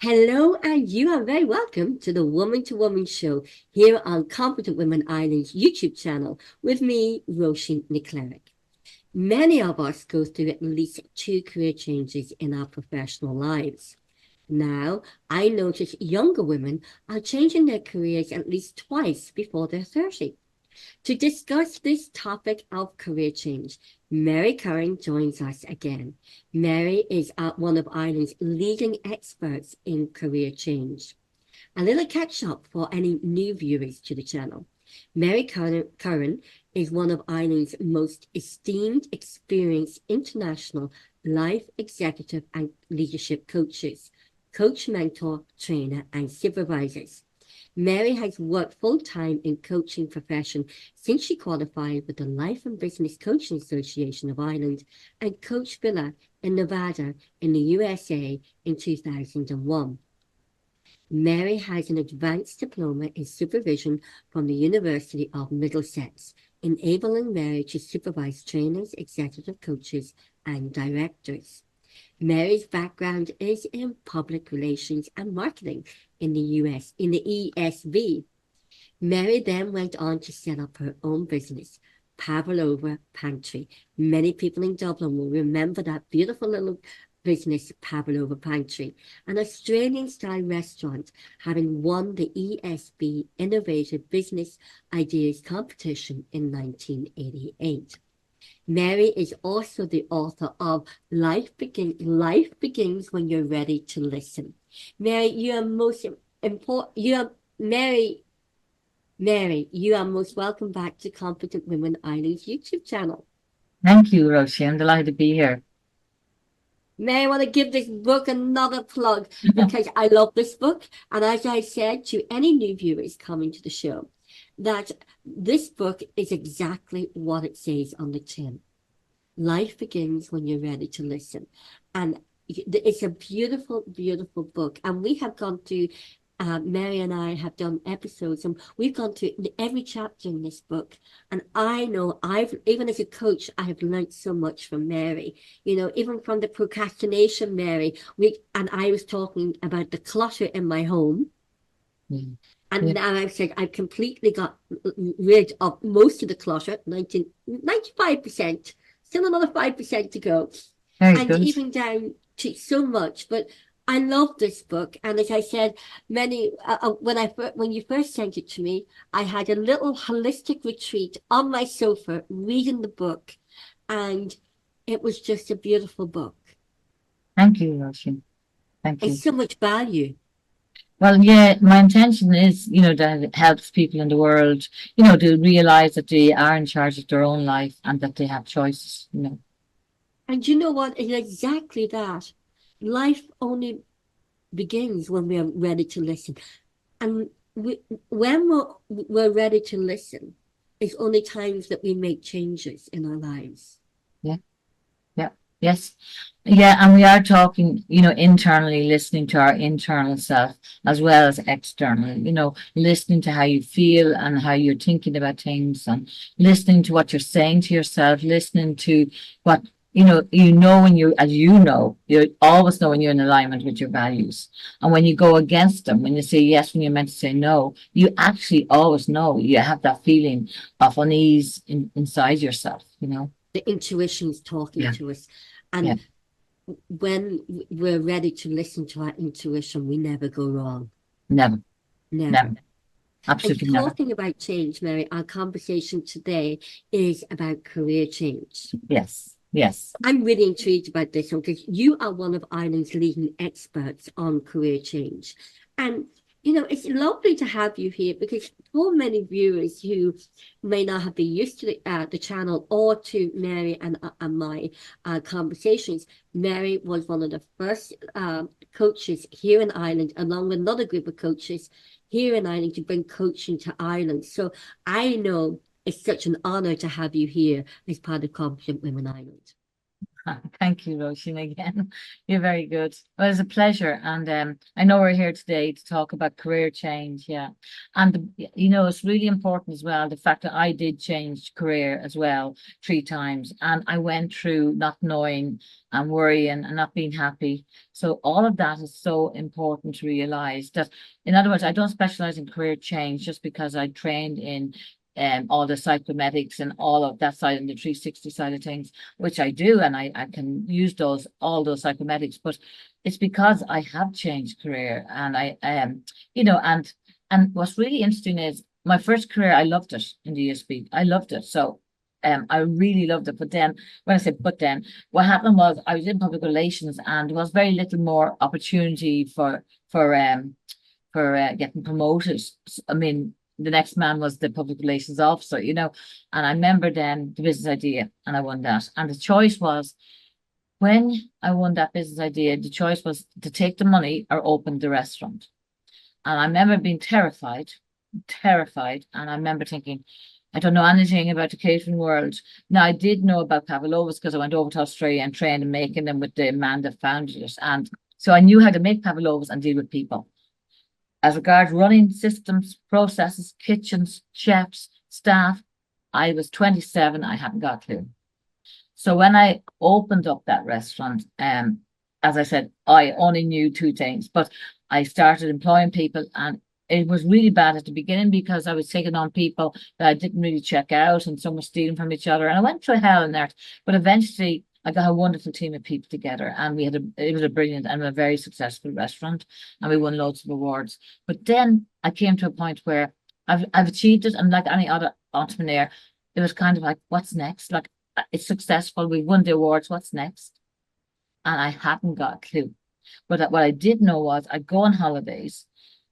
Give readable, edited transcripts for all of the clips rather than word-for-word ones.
Hello, and you are very welcome to the Woman to Woman show here on Competent Women Ireland's YouTube channel with me, Roisin Ni Chleirigh. Many of us go through at least two career changes in our professional lives. Now, I notice younger women are changing their careers at least twice before they're 30. To discuss this topic of career change, Mary Curran joins us again. Mary is one of Ireland's leading experts in career change. A little catch up for any new viewers to the channel. Mary Curran is one of Ireland's most esteemed, experienced international life executive and leadership coaches, coach, mentor, trainer, and supervisors. Mary has worked full-time in coaching profession since she qualified with the Life and Business Coaching Association of Ireland and Coach Villa in Nevada in the USA in 2001. Mary has an advanced diploma in supervision from the University of Middlesex, enabling Mary to supervise trainers, executive coaches, and directors. Mary's background is in public relations and marketing in the ESB. Mary then went on to set up her own business, Pavlova Pantry. Many people in Dublin will remember that beautiful little business, Pavlova Pantry, an Australian-style restaurant having won the ESB Innovative Business Ideas Competition in 1988. Mary is also the author of Life Begins When You're Ready to Listen. Mary, you are most important. Mary, you are most welcome back to Competent Women Ireland's YouTube channel. Thank you, Roisin. I'm delighted to be here. Mary, I want to give this book another plug because I love this book. And as I said to any new viewers coming to the show, that this book is exactly what it says on the tin. Life begins when you're ready to listen. And it's a beautiful, beautiful book. And we have gone through, Mary and I have done episodes, and we've gone through every chapter in this book. And I know even as a coach, I have learned so much from Mary, even from the procrastination, Mary, and I was talking about the clutter in my home. Mm. And now I've said I've completely got rid of most of the clutter, 95%, still another 5% to go. Very good. Even down to so much. But I love this book. And as I said, when you first sent it to me, I had a little holistic retreat on my sofa reading the book. And it was just a beautiful book. Thank you, Roisin. Thank you. It's so much value. Well, yeah, my intention is, that it helps people in the world, to realize that they are in charge of their own life and that they have choices, And you know what? It's exactly that. Life only begins when we are ready to listen. And when we're ready to listen, it's only times that we make changes in our lives. Yeah. Yeah. Yes. Yeah. And we are talking, internally listening to our internal self as well as externally, listening to how you feel and how you're thinking about things and listening to what you're saying to yourself, listening to what, when you always know when you're in alignment with your values. And when you go against them, when you say yes, when you're meant to say no, you actually always know. You have that feeling of unease inside yourself, The intuition's talking to us. And when we're ready to listen to our intuition, we never go wrong. Never. Absolutely never. Talking about change, Mary, our conversation today is about career change. Yes. Yes. I'm really intrigued about this one because you are one of Ireland's leading experts on career change. And, it's lovely to have you here because for many viewers who may not have been used to the channel or to Mary and my conversations, Mary was one of the first coaches here in Ireland, along with another group of coaches here in Ireland, to bring coaching to Ireland. So I know it's such an honor to have you here as part of Competent Women Ireland. Thank you, Roisin, again. You're very good. Well, it's a pleasure. And I know we're here today to talk about career change. Yeah. And, it's really important as well, the fact that I did change career as well 3 times. And I went through not knowing and worrying and not being happy. So all of that is so important to realize that, in other words, I don't specialize in career change just because I trained in all the psychomedics and all of that side and the 360 side of things, which I do, and I can use all those psychomedics, but it's because I have changed career and and what's really interesting is my first career, I loved it in the USB. I loved it. So I really loved it. But then when I say but then, what happened was I was in public relations and there was very little more opportunity for getting promoted. I mean, the next man was the public relations officer, and I remember then the business idea and I won that. And the choice was when I won that business idea, the choice was to take the money or open the restaurant. And I remember being terrified, terrified. And I remember thinking, I don't know anything about the catering world. Now, I did know about pavlovas because I went over to Australia and trained in making them with the man that founded it. And so I knew how to make pavlovas and deal with people. As regards running systems, processes, kitchens, chefs, staff, I was 27, I hadn't got a clue. So when I opened up that restaurant, as I said, I only knew 2 things, but I started employing people and it was really bad at the beginning because I was taking on people that I didn't really check out and some were stealing from each other. And I went through hell in that. But eventually I got a wonderful team of people together and it was a brilliant and a very successful restaurant and we won loads of awards. But then I came to a point where I've achieved it and like any other entrepreneur, it was kind of like, what's next? Like it's successful, we won the awards, what's next? And I hadn't got a clue. But what I did know was I'd go on holidays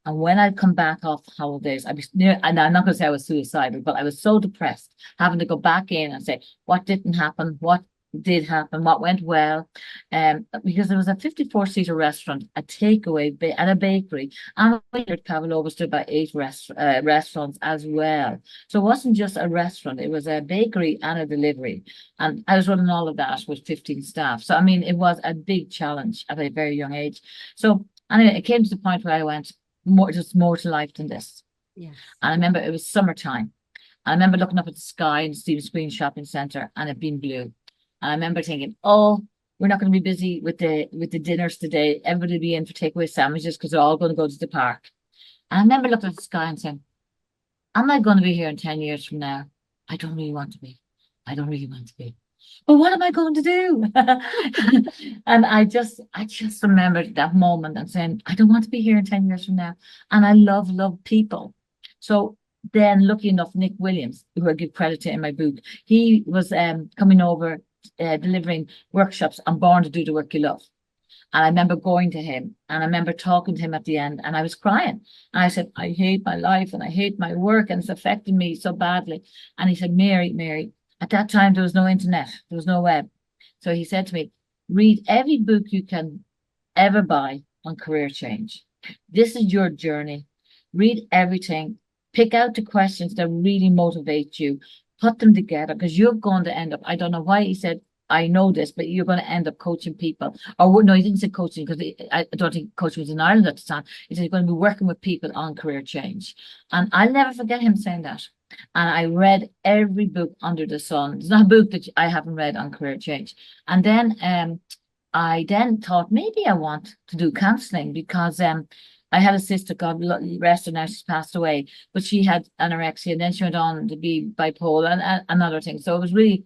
and when I'd come back off holidays, I'd be near, and I'm not going to say I was suicidal, but I was so depressed having to go back in and say, what didn't happen? What did happen? What went well? Because there was a 54-seater restaurant, a takeaway and a bakery, and we had pavlovas to about 8 restaurants as well. So it wasn't just a restaurant, it was a bakery and a delivery. And I was running all of that with 15 staff. So, I mean, it was a big challenge at a very young age. So, anyway, it came to the point where I went, just more to life than this. Yes. And I remember it was summertime. I remember looking up at the sky in the Stephen's Green Shopping Centre and it being blue. And I remember thinking, oh, we're not going to be busy with the dinners today. Everybody will be in for takeaway sandwiches because they're all going to go to the park. And I remember looking at the sky and saying, am I going to be here in 10 years from now? I don't really want to be. I don't really want to be. But what am I going to do? And I just remembered that moment and saying, I don't want to be here in 10 years from now. And I love people. So then lucky enough, Nick Williams, who I give credit to in my book, he was coming over delivering workshops on Born to Do the Work You Love. And I remember going to him and I remember talking to him at the end and I was crying. And I said, I hate my life and I hate my work and it's affecting me so badly. And he said, Mary, at that time, there was no internet, there was no web. So he said to me, read every book you can ever buy on career change. This is your journey. Read everything. Pick out the questions that really motivate you. Put them together because you're going to end up, I don't know why he said, I know this, but you're going to end up coaching people. Or no, he didn't say coaching because I don't think coaching was in Ireland at the time. He said you're going to be working with people on career change. And I'll never forget him saying that. And I read every book under the sun. There's not a book that I haven't read on career change. And then I then thought maybe I want to do counseling because I had a sister, God rest her now, she's passed away, but she had anorexia and then she went on to be bipolar and another thing. So it was really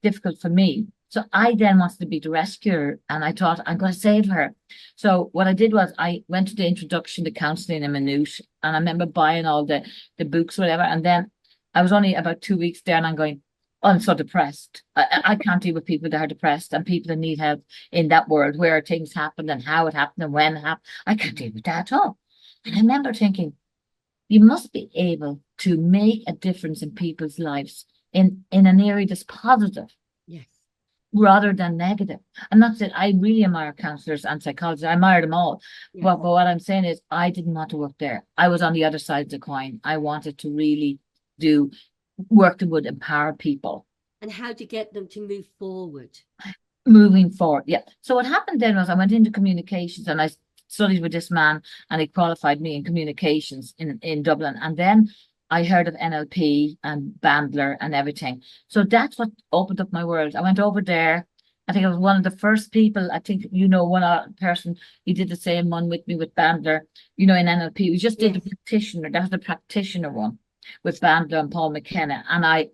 difficult for me. So I then wanted to be the rescuer and I thought I'm going to save her. So what I did was I went to the introduction to counseling in Minute and I remember buying all the books, whatever. And then I was only about 2 weeks there and I'm going, oh, I'm so depressed. I can't deal with people that are depressed and people that need help in that world where things happened and how it happened and when it happened. I can't deal with that at all. And I remember thinking, you must be able to make a difference in people's lives in an area that's positive. Yes. Rather than negative. And that's it. I really admire counselors and psychologists. I admire them all. Yes. But what I'm saying is I didn't want to work there. I was on the other side of the coin. I wanted to really do work that would empower people. And how to get them to move forward. moving forward. Yeah. So what happened then was I went into communications and I studied with this man and he qualified me in communications in Dublin. And then I heard of NLP and Bandler and everything. So that's what opened up my world. I went over there. I think I was one of the first people, I think, one person, he did the same one with me with Bandler, in NLP. We just did the Yes. practitioner. That was the practitioner one with Bandler and Paul McKenna. And I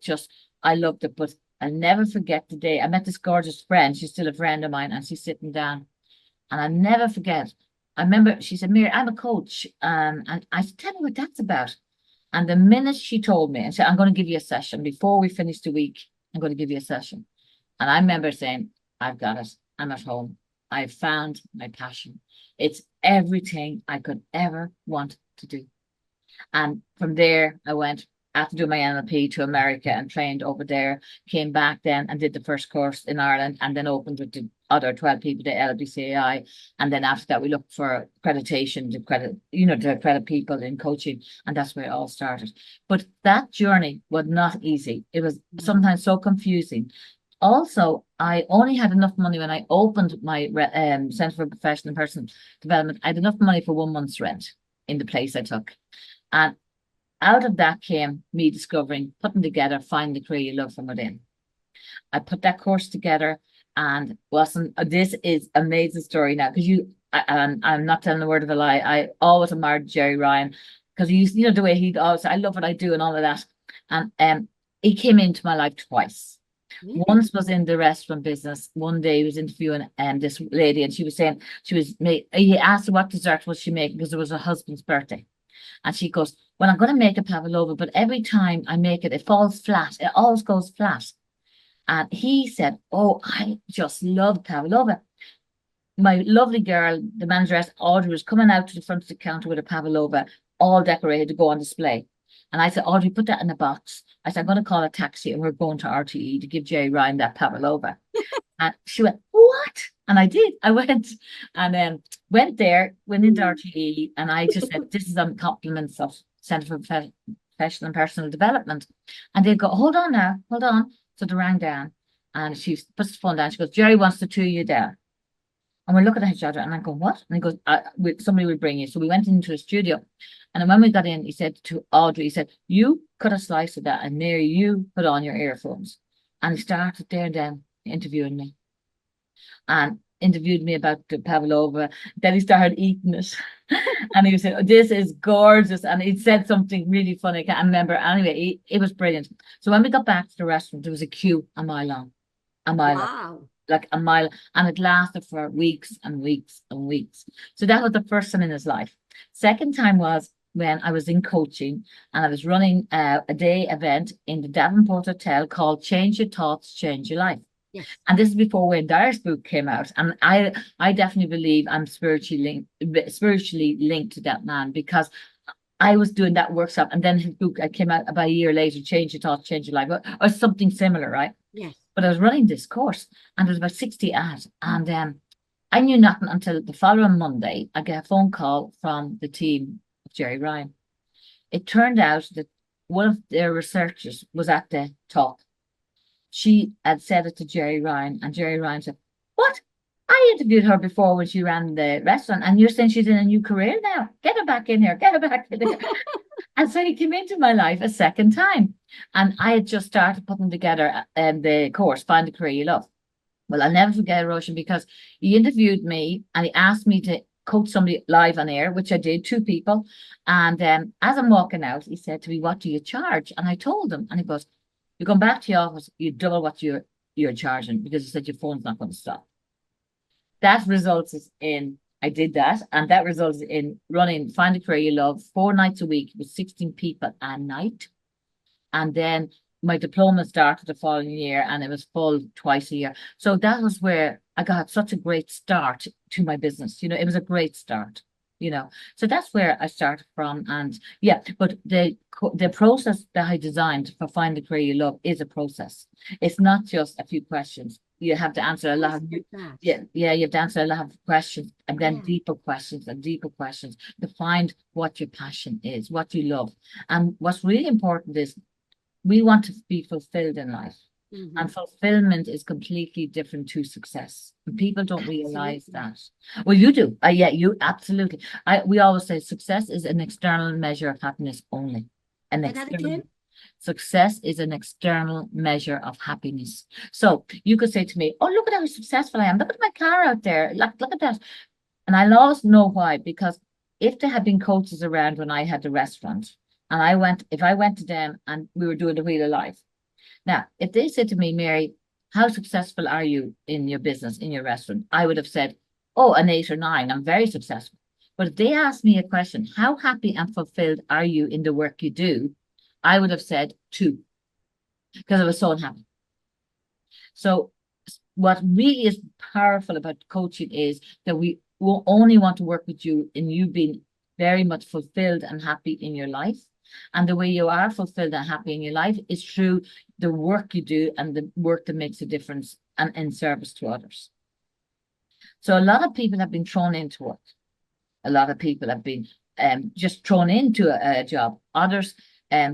loved it. But I'll never forget the day I met this gorgeous friend. She's still a friend of mine, and she's sitting down. And I'll never forget. I remember she said, Mary, I'm a coach. And I said, tell me what that's about. And the minute she told me and said, I'm going to give you a session before we finish the week, I'm going to give you a session. And I remember saying, I've got it. I'm at home. I've found my passion. It's everything I could ever want to do. And from there, I went after doing my NLP to America and trained over there. Came back then and did the first course in Ireland, and then opened with the other 12 people to LBCAI. And then after that, we looked for accreditation to accredit people in coaching, and that's where it all started. But that journey was not easy. It was sometimes so confusing. Also, I only had enough money when I opened my Centre for Professional and Personal Development. I had enough money for 1 month's rent in the place I took. And out of that came me discovering, putting together, find the career you love from within. I put that course together and wasn't, this is amazing story now, because I'm not telling a word of a lie. I always admired Jerry Ryan because he used, the way he always, I love what I do and all of that. And he came into my life twice. Really? Once was in the restaurant business. One day he was interviewing this lady, and she was saying he asked her what dessert was she making because it was her husband's birthday. And she goes, well, I'm going to make a pavlova, but every time I make it, it falls flat. It always goes flat. And he said, oh, I just love pavlova. My lovely girl, the manageress, Audrey, was coming out to the front of the counter with a pavlova, all decorated to go on display. And I said, Audrey, put that in a box. I said, I'm going to call a taxi and we're going to RTE to give Jerry Ryan that pavlova. And she went, what? And I did. I went and went there, went into RTE, and I just said, this is on compliments of Centre for Professional and Personal Development. And they go, hold on now, hold on. So they rang down and she puts the phone down. She goes, Jerry wants to tour you there. And we're looking at each other and I go, what? And he goes, somebody will bring you. So we went into a studio. And then when we got in, he said to Audrey, he said, you cut a slice of that and Mary, you put on your earphones. And he started there and then interviewing me. And interviewed me about the pavlova. Then he started eating it. And he said, oh, this is gorgeous. And he said something really funny. I can't remember. Anyway, it was brilliant. So when we got back to the restaurant, there was a queue a mile long. A mile long. Wow. Like a mile, and it lasted for weeks and weeks and weeks. So that was the first time in his life. Second time was when I was in coaching and I was running a day event in the Davenport Hotel called Change Your Thoughts, Change Your Life. Yes. And this is before Wayne Dyer's book came out. And I definitely believe I'm spiritually linked to that man, because I was doing that workshop and then his book came out about a year later, Change Your Thoughts, Change Your Life, or something similar, right? Yes. But I was running this course and there was about 60 ads. And I knew nothing until the following Monday. I get a phone call from the team of Jerry Ryan. It turned out that one of their researchers was at the talk. She had said it to Jerry Ryan, and Jerry Ryan said, what? I interviewed her before when she ran the restaurant, and you're saying she's in a new career now. Get her back in here. Get her back in here. And so he came into my life a second time. And I had just started putting together the course, Find the Career You Love. Well, I'll never forget, Roisin, because he interviewed me and he asked me to coach somebody live on air, which I did, 2 people. And as I'm walking out, he said to me, what do you charge? And I told him, and he goes, you come back to your office, you double what you're charging, because he said your phone's not going to stop. That results in, I did that, and that resulted in running Find a Career You Love 4 nights a week with 16 people a night. And then my diploma started the following year and it was full twice a year. So that was where I got such a great start to my business. It was a great start, So that's where I started from. And yeah, but the process that I designed for Find the Career You Love is a process. It's not just a few questions. You have to answer a lot of you have to answer a lot of questions, and then deeper questions to find what your passion is, what you love. And what's really important is we want to be fulfilled in life. Mm-hmm. And fulfillment is completely different to success. And people don't realize Absolutely. that. Well, you do. Yeah, you absolutely. We always say success is an external measure of happiness only. An Say that external again. success is an external measure of happiness. So you could say to me, "Oh, look at how successful I am. Look at my car out there. Look at that." And I'll always know why, because if there had been coaches around when I had the restaurant, and if I went to them and we were doing the Wheel of Life. Now, if they said to me, Mary, how successful are you in your business, in your restaurant? I would have said, oh, an 8 or 9. I'm very successful. But if they asked me a question, how happy and fulfilled are you in the work you do? I would have said 2, because I was so unhappy. So what really is powerful about coaching is that we will only want to work with you in you being very much fulfilled and happy in your life. And the way you are fulfilled and happy in your life is through the work you do and the work that makes a difference and in service to others. So a lot of people have been thrown into work. A lot of people have been just thrown into a job. Others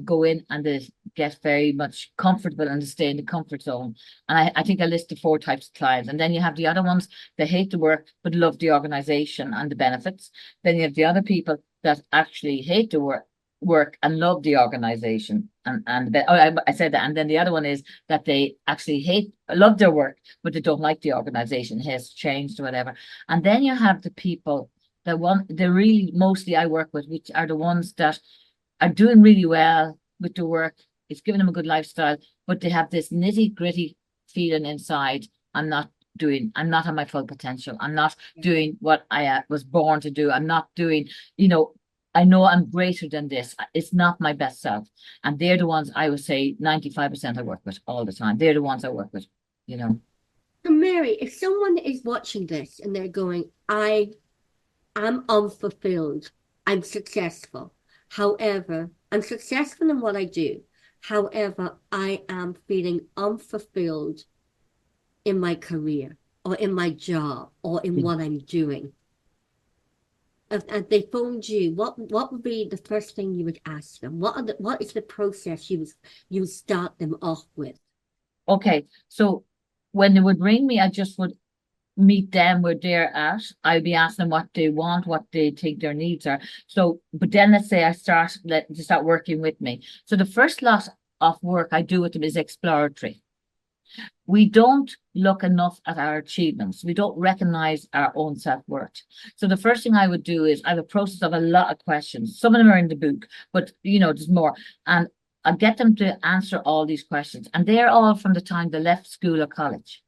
go in and they get very much comfortable and they stay in the comfort zone. And I think I listed 4 types of clients. And then you have the other ones that hate the work but love the organization and the benefits. Then you have the other people that actually hate the work and love the organization. I said that. And then the other one is that they actually love their work, but they don't like the organization. It has changed or whatever. And then you have the people the really mostly I work with, which are the ones that are doing really well with the work. It's giving them a good lifestyle, but they have this nitty-gritty feeling inside. I'm not on my full potential. I'm not doing what I was born to do. I'm not doing, I know I'm greater than this. It's not my best self. And they're the ones I would say 95% I work with all the time. They're the ones I work with, you know. So Mary, if someone is watching this and they're going, I'm unfulfilled. I'm successful. However, I'm successful in what I do. However, I am feeling unfulfilled in my career or in my job or in what I'm doing. If they phoned you, what would be the first thing you would ask them? What is the process you would start them off with? Okay, so when they would ring me, I just would meet them where they're at. I'll be asking them what they want, what they think their needs are. So, but then let's say they start working with me. So the first lot of work I do with them is exploratory. We don't look enough at our achievements. We don't recognize our own self-worth. So the first thing I would do is I have a process of a lot of questions. Some of them are in the book, but there's more. And I get them to answer all these questions. And they're all from the time they left school or college.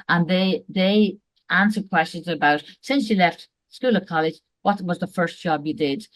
And they answer questions about, since you left school or college, what was the first job you did?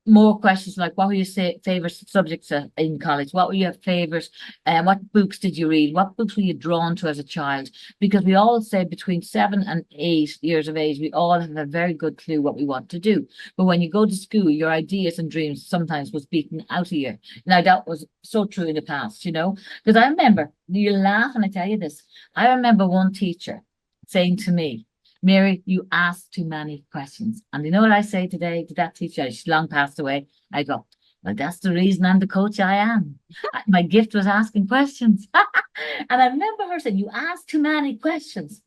More questions like, what were your favorite subjects in college? What were your favorite? What books did you read? What books were you drawn to as a child? Because we all say between 7 and 8 years of age, we all have a very good clue what we want to do. But when you go to school, your ideas and dreams sometimes was beaten out of you. Now that was so true in the past, because I remember, you laugh when I tell you this. I remember one teacher saying to me, Mary, you ask too many questions. And you know what I say today to that teacher? She's long passed away. I go, well, that's the reason I'm the coach I am. My gift was asking questions. And I remember her saying, you ask too many questions.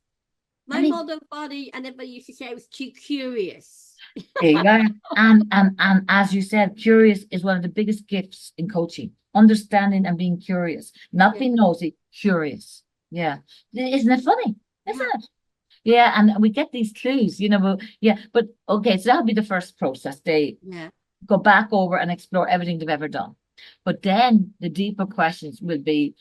My mother body, and everybody used to say I was too curious. Yeah. And as you said, curious is one of the biggest gifts in coaching. Understanding and being curious, not being nosy, curious. Yeah. Isn't it funny? Isn't it? Yeah, and we get these clues, but okay, so that'll be the first process. They go back over and explore everything they've ever done. But then the deeper questions will be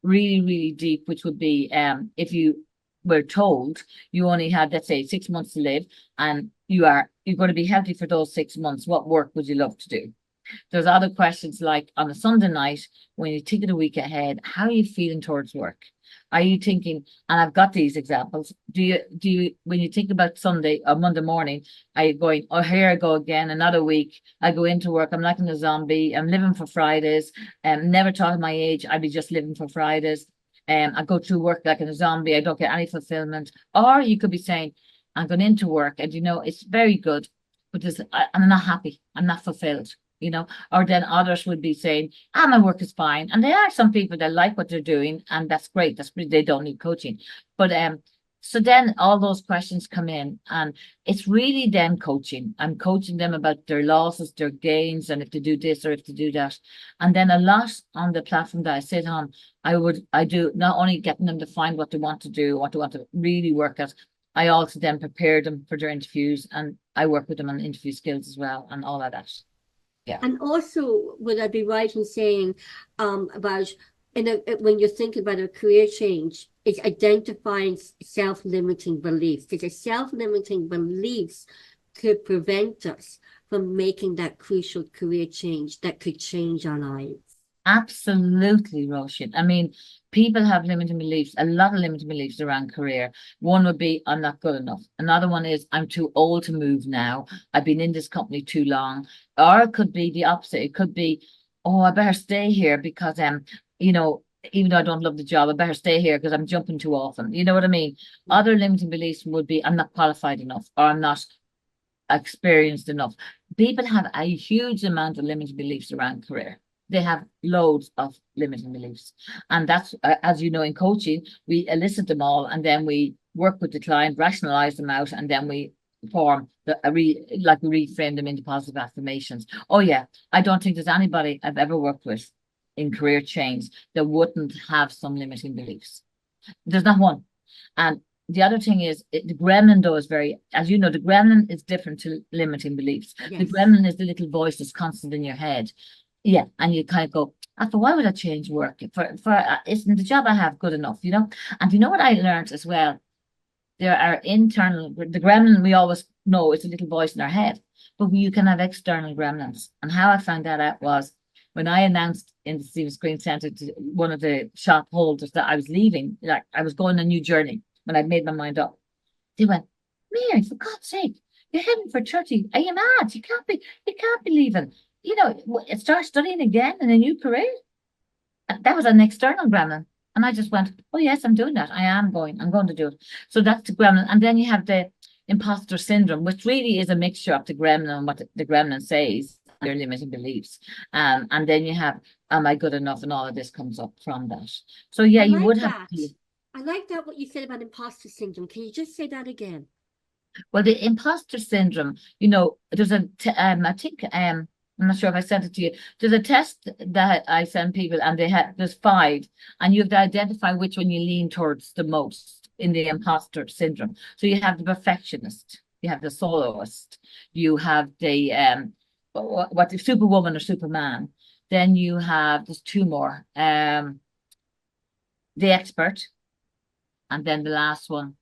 really, really deep, which would be if you were told you only had, let's say, 6 months to live and you're going to be healthy for those 6 months, what work would you love to do? There's other questions like on a Sunday night, when you think of the week ahead, how are you feeling towards work? Are you thinking, and I've got these examples, do you, when you think about Sunday or Monday morning, are you going, oh, here I go again, another week, I go into work, I'm like a zombie, I'm living for Fridays, never thought of my age, I'd be just living for Fridays, I go to work like a zombie, I don't get any fulfillment. Or you could be saying, I'm going into work and it's very good, but I'm not happy, I'm not fulfilled. or then others would be saying, my work is fine. And there are some people that like what they're doing, and that's great. They don't need coaching. But so then all those questions come in, and it's really them coaching. I'm coaching them about their losses, their gains, and if to do this or if to do that. And then a lot on the platform that I sit on, I do not only getting them to find what they want to do, what they want to really work at. I also then prepare them for their interviews, and I work with them on interview skills as well and all of that. Yeah. And also, would I be right in saying about when you're thinking about a career change, it's identifying self-limiting beliefs, because self-limiting beliefs could prevent us from making that crucial career change that could change our lives. Absolutely, Roisin. I mean, people have limiting beliefs, a lot of limiting beliefs around career. One would be, I'm not good enough. Another one is, I'm too old to move now. I've been in this company too long. Or it could be the opposite. It could be, oh, I better stay here because, you know, even though I don't love the job, I better stay here because I'm jumping too often. You know what I mean? Other limiting beliefs would be, I'm not qualified enough, or I'm not experienced enough. People have a huge amount of limiting beliefs around career. They have loads of limiting beliefs. And that's, as you know, in coaching, we elicit them all, and then we work with the client, rationalize them out, and then we form we reframe them into positive affirmations. Oh yeah, I don't think there's anybody I've ever worked with in career change that wouldn't have some limiting beliefs. There's not one. And the other thing is, the gremlin, though, is very, as you know, the gremlin is different to limiting beliefs. Yes. The gremlin is the little voice that's constant in your head. Yeah, and you kind of go, after why would I change work? Isn't the job I have good enough, And you know what I learned as well? There are the gremlin we always know is a little voice in our head, but you can have external gremlins. And how I found that out was when I announced in the Stephen's Green Centre to one of the shop holders that I was leaving, like I was going on a new journey when I'd made my mind up. They went, Mary, for God's sake, you're heading for 30. Are you mad? You can't be leaving. Start studying again in a new career. That was an external gremlin. And I just went, oh, yes, I'm doing that. I'm going to do it. So that's the gremlin. And then you have the imposter syndrome, which really is a mixture of the gremlin and what the gremlin says, their limiting beliefs. And then you have, am I good enough? And all of this comes up from that. So, yeah, you would have. I like that, what you said about imposter syndrome. Can you just say that again? Well, the imposter syndrome, there's I think, I'm not sure if I sent it to you. There's a test that I send people, and there's 5, and you have to identify which one you lean towards the most in the imposter syndrome. So you have the perfectionist, you have the soloist, you have the what the superwoman or superman. Then you have, there's 2 more, the expert, and then the last one.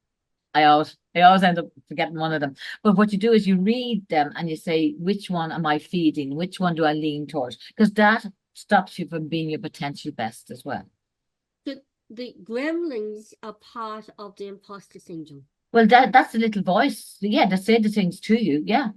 I always end up forgetting one of them. But what you do is you read them and you say, which one am I feeding? Which one do I lean towards? Because that stops you from being your potential best as well. The gremlins are part of the imposter syndrome. Well, that's the little voice. Yeah, they say the things to you. Yeah.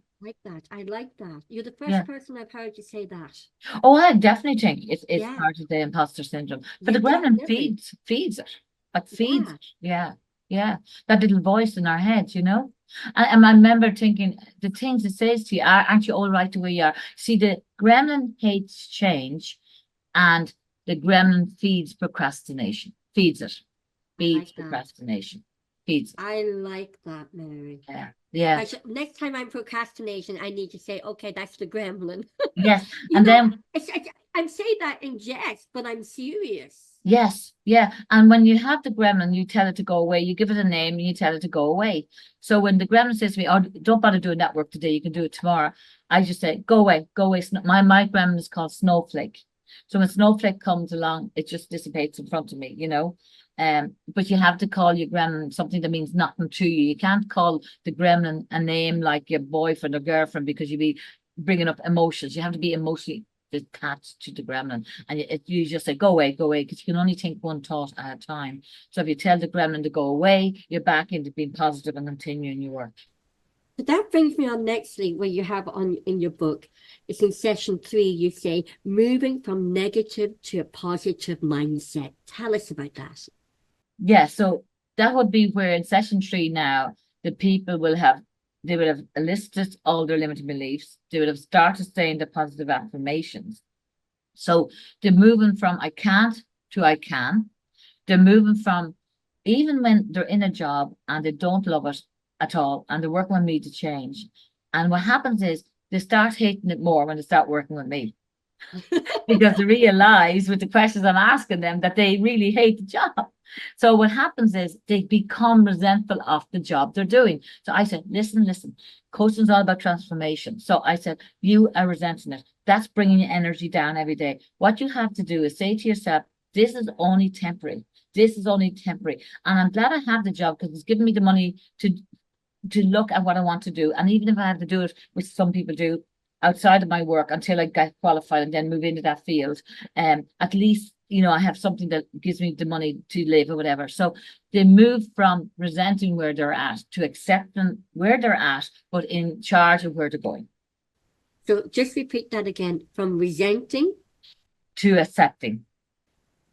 I like that. You're the first person I've heard you say that. Oh, I definitely think it's part of the imposter syndrome. But the gremlin feeds it. It feeds it. Yeah. Yeah, that little voice in our head, And I remember thinking, the things it says to you, aren't you all right the way you are? See, the gremlin hates change, and the gremlin feeds procrastination. Feeds it. Feeds procrastination. Feeds it. I like that, Mary. Yeah. Yeah. Next time I'm procrastinating, I need to say, okay, that's the gremlin. Yes. Then I'm saying that in jest, but I'm serious. Yes, yeah. And when you have the gremlin, you tell it to go away. You give it a name and you tell it to go away. So when the gremlin says to me, oh, don't bother doing that work today, you can do it tomorrow, I just say, go away, go away. My gremlin is called Snowflake. So when Snowflake comes along, it just dissipates in front of me, But you have to call your gremlin something that means nothing to you. You can't call the gremlin a name like your boyfriend or girlfriend, because you'd be bringing up emotions. You have to be emotionally detached to the gremlin, and you just say, go away, because you can only think one thought at a time. So if you tell the gremlin to go away, you're back into being positive and continuing your work. But that brings me on nextly, where you have in your book, it's in session 3, you say, moving from negative to a positive mindset. Tell us about that. Yeah, so that would be where in session 3 now, the people will have they would have listed all their limiting beliefs. They would have started saying the positive affirmations. So they're moving from I can't to I can. They're moving from, even when they're in a job and they don't love it at all and they're working with me to change. And what happens is they start hating it more when they start working with me because they realize with the questions I'm asking them that they really hate the job. So what happens is they become resentful of the job they're doing. So I said, listen, coaching is all about transformation. So I said, you are resenting it. That's bringing your energy down every day. What you have to do is say to yourself, this is only temporary. This is only temporary. And I'm glad I have the job because it's giving me the money to look at what I want to do. And even if I have to do it, which some people do, outside of my work until I get qualified and then move into that field, at least, you know, I have something that gives me the money to live or whatever. So they move from resenting where they're at to accepting where they're at, but in charge of where they're going. So just repeat that again, from resenting to accepting.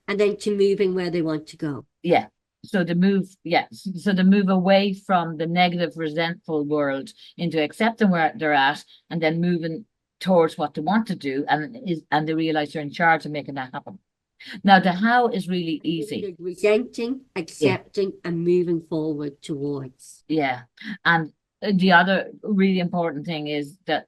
And then to moving where they want to go. Yeah. So the move, yes. So the move away from the negative, resentful world into accepting where they're at and then moving towards what they want to do, and they realize they're in charge of making that happen. Now the how is really easy. Resenting, accepting, and moving forward towards. Yeah. And the other really important thing is that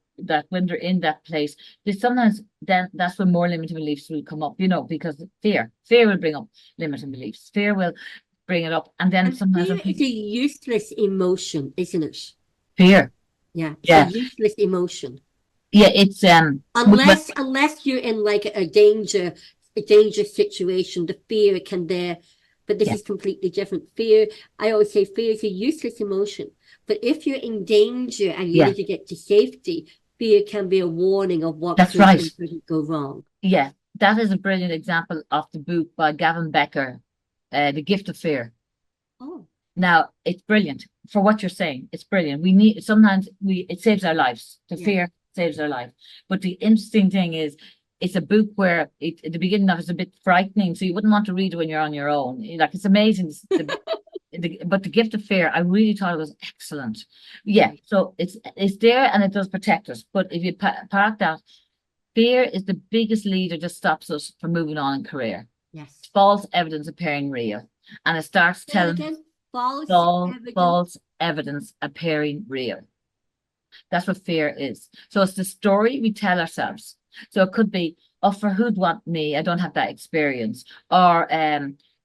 when they're in that place, they sometimes then that's when more limiting beliefs will come up, you know, because fear will bring up limiting beliefs. Fear will bring it up, and then sometimes fear is a useless emotion, isn't it? Fear, yeah, it's a useless emotion. Yeah, it's unless you're in like a danger situation, the fear can there. But this is completely different. Fear, I always say, fear is a useless emotion. But if you're in danger and you need to get to safety, fear can be a warning of what could go wrong. Yeah, that is a brilliant example of the book by Gavin Becker, The Gift of Fear. Oh. Now, it's brilliant for what you're saying. It's brilliant. We need, sometimes it saves our lives. The fear saves our life. But the interesting thing is, it's a book where at the beginning of it's a bit frightening, so you wouldn't want to read it when you're on your own. Like, it's amazing. But The Gift of Fear, I really thought it was excellent. Yeah, so it's there and it does protect us. But if you park that, fear is the biggest leader that stops us from moving on in career. Yes. False evidence appearing real. And it starts telling false evidence appearing real. That's what fear is. So it's the story we tell ourselves. So it could be, oh, for who'd want me? I don't have that experience. Or,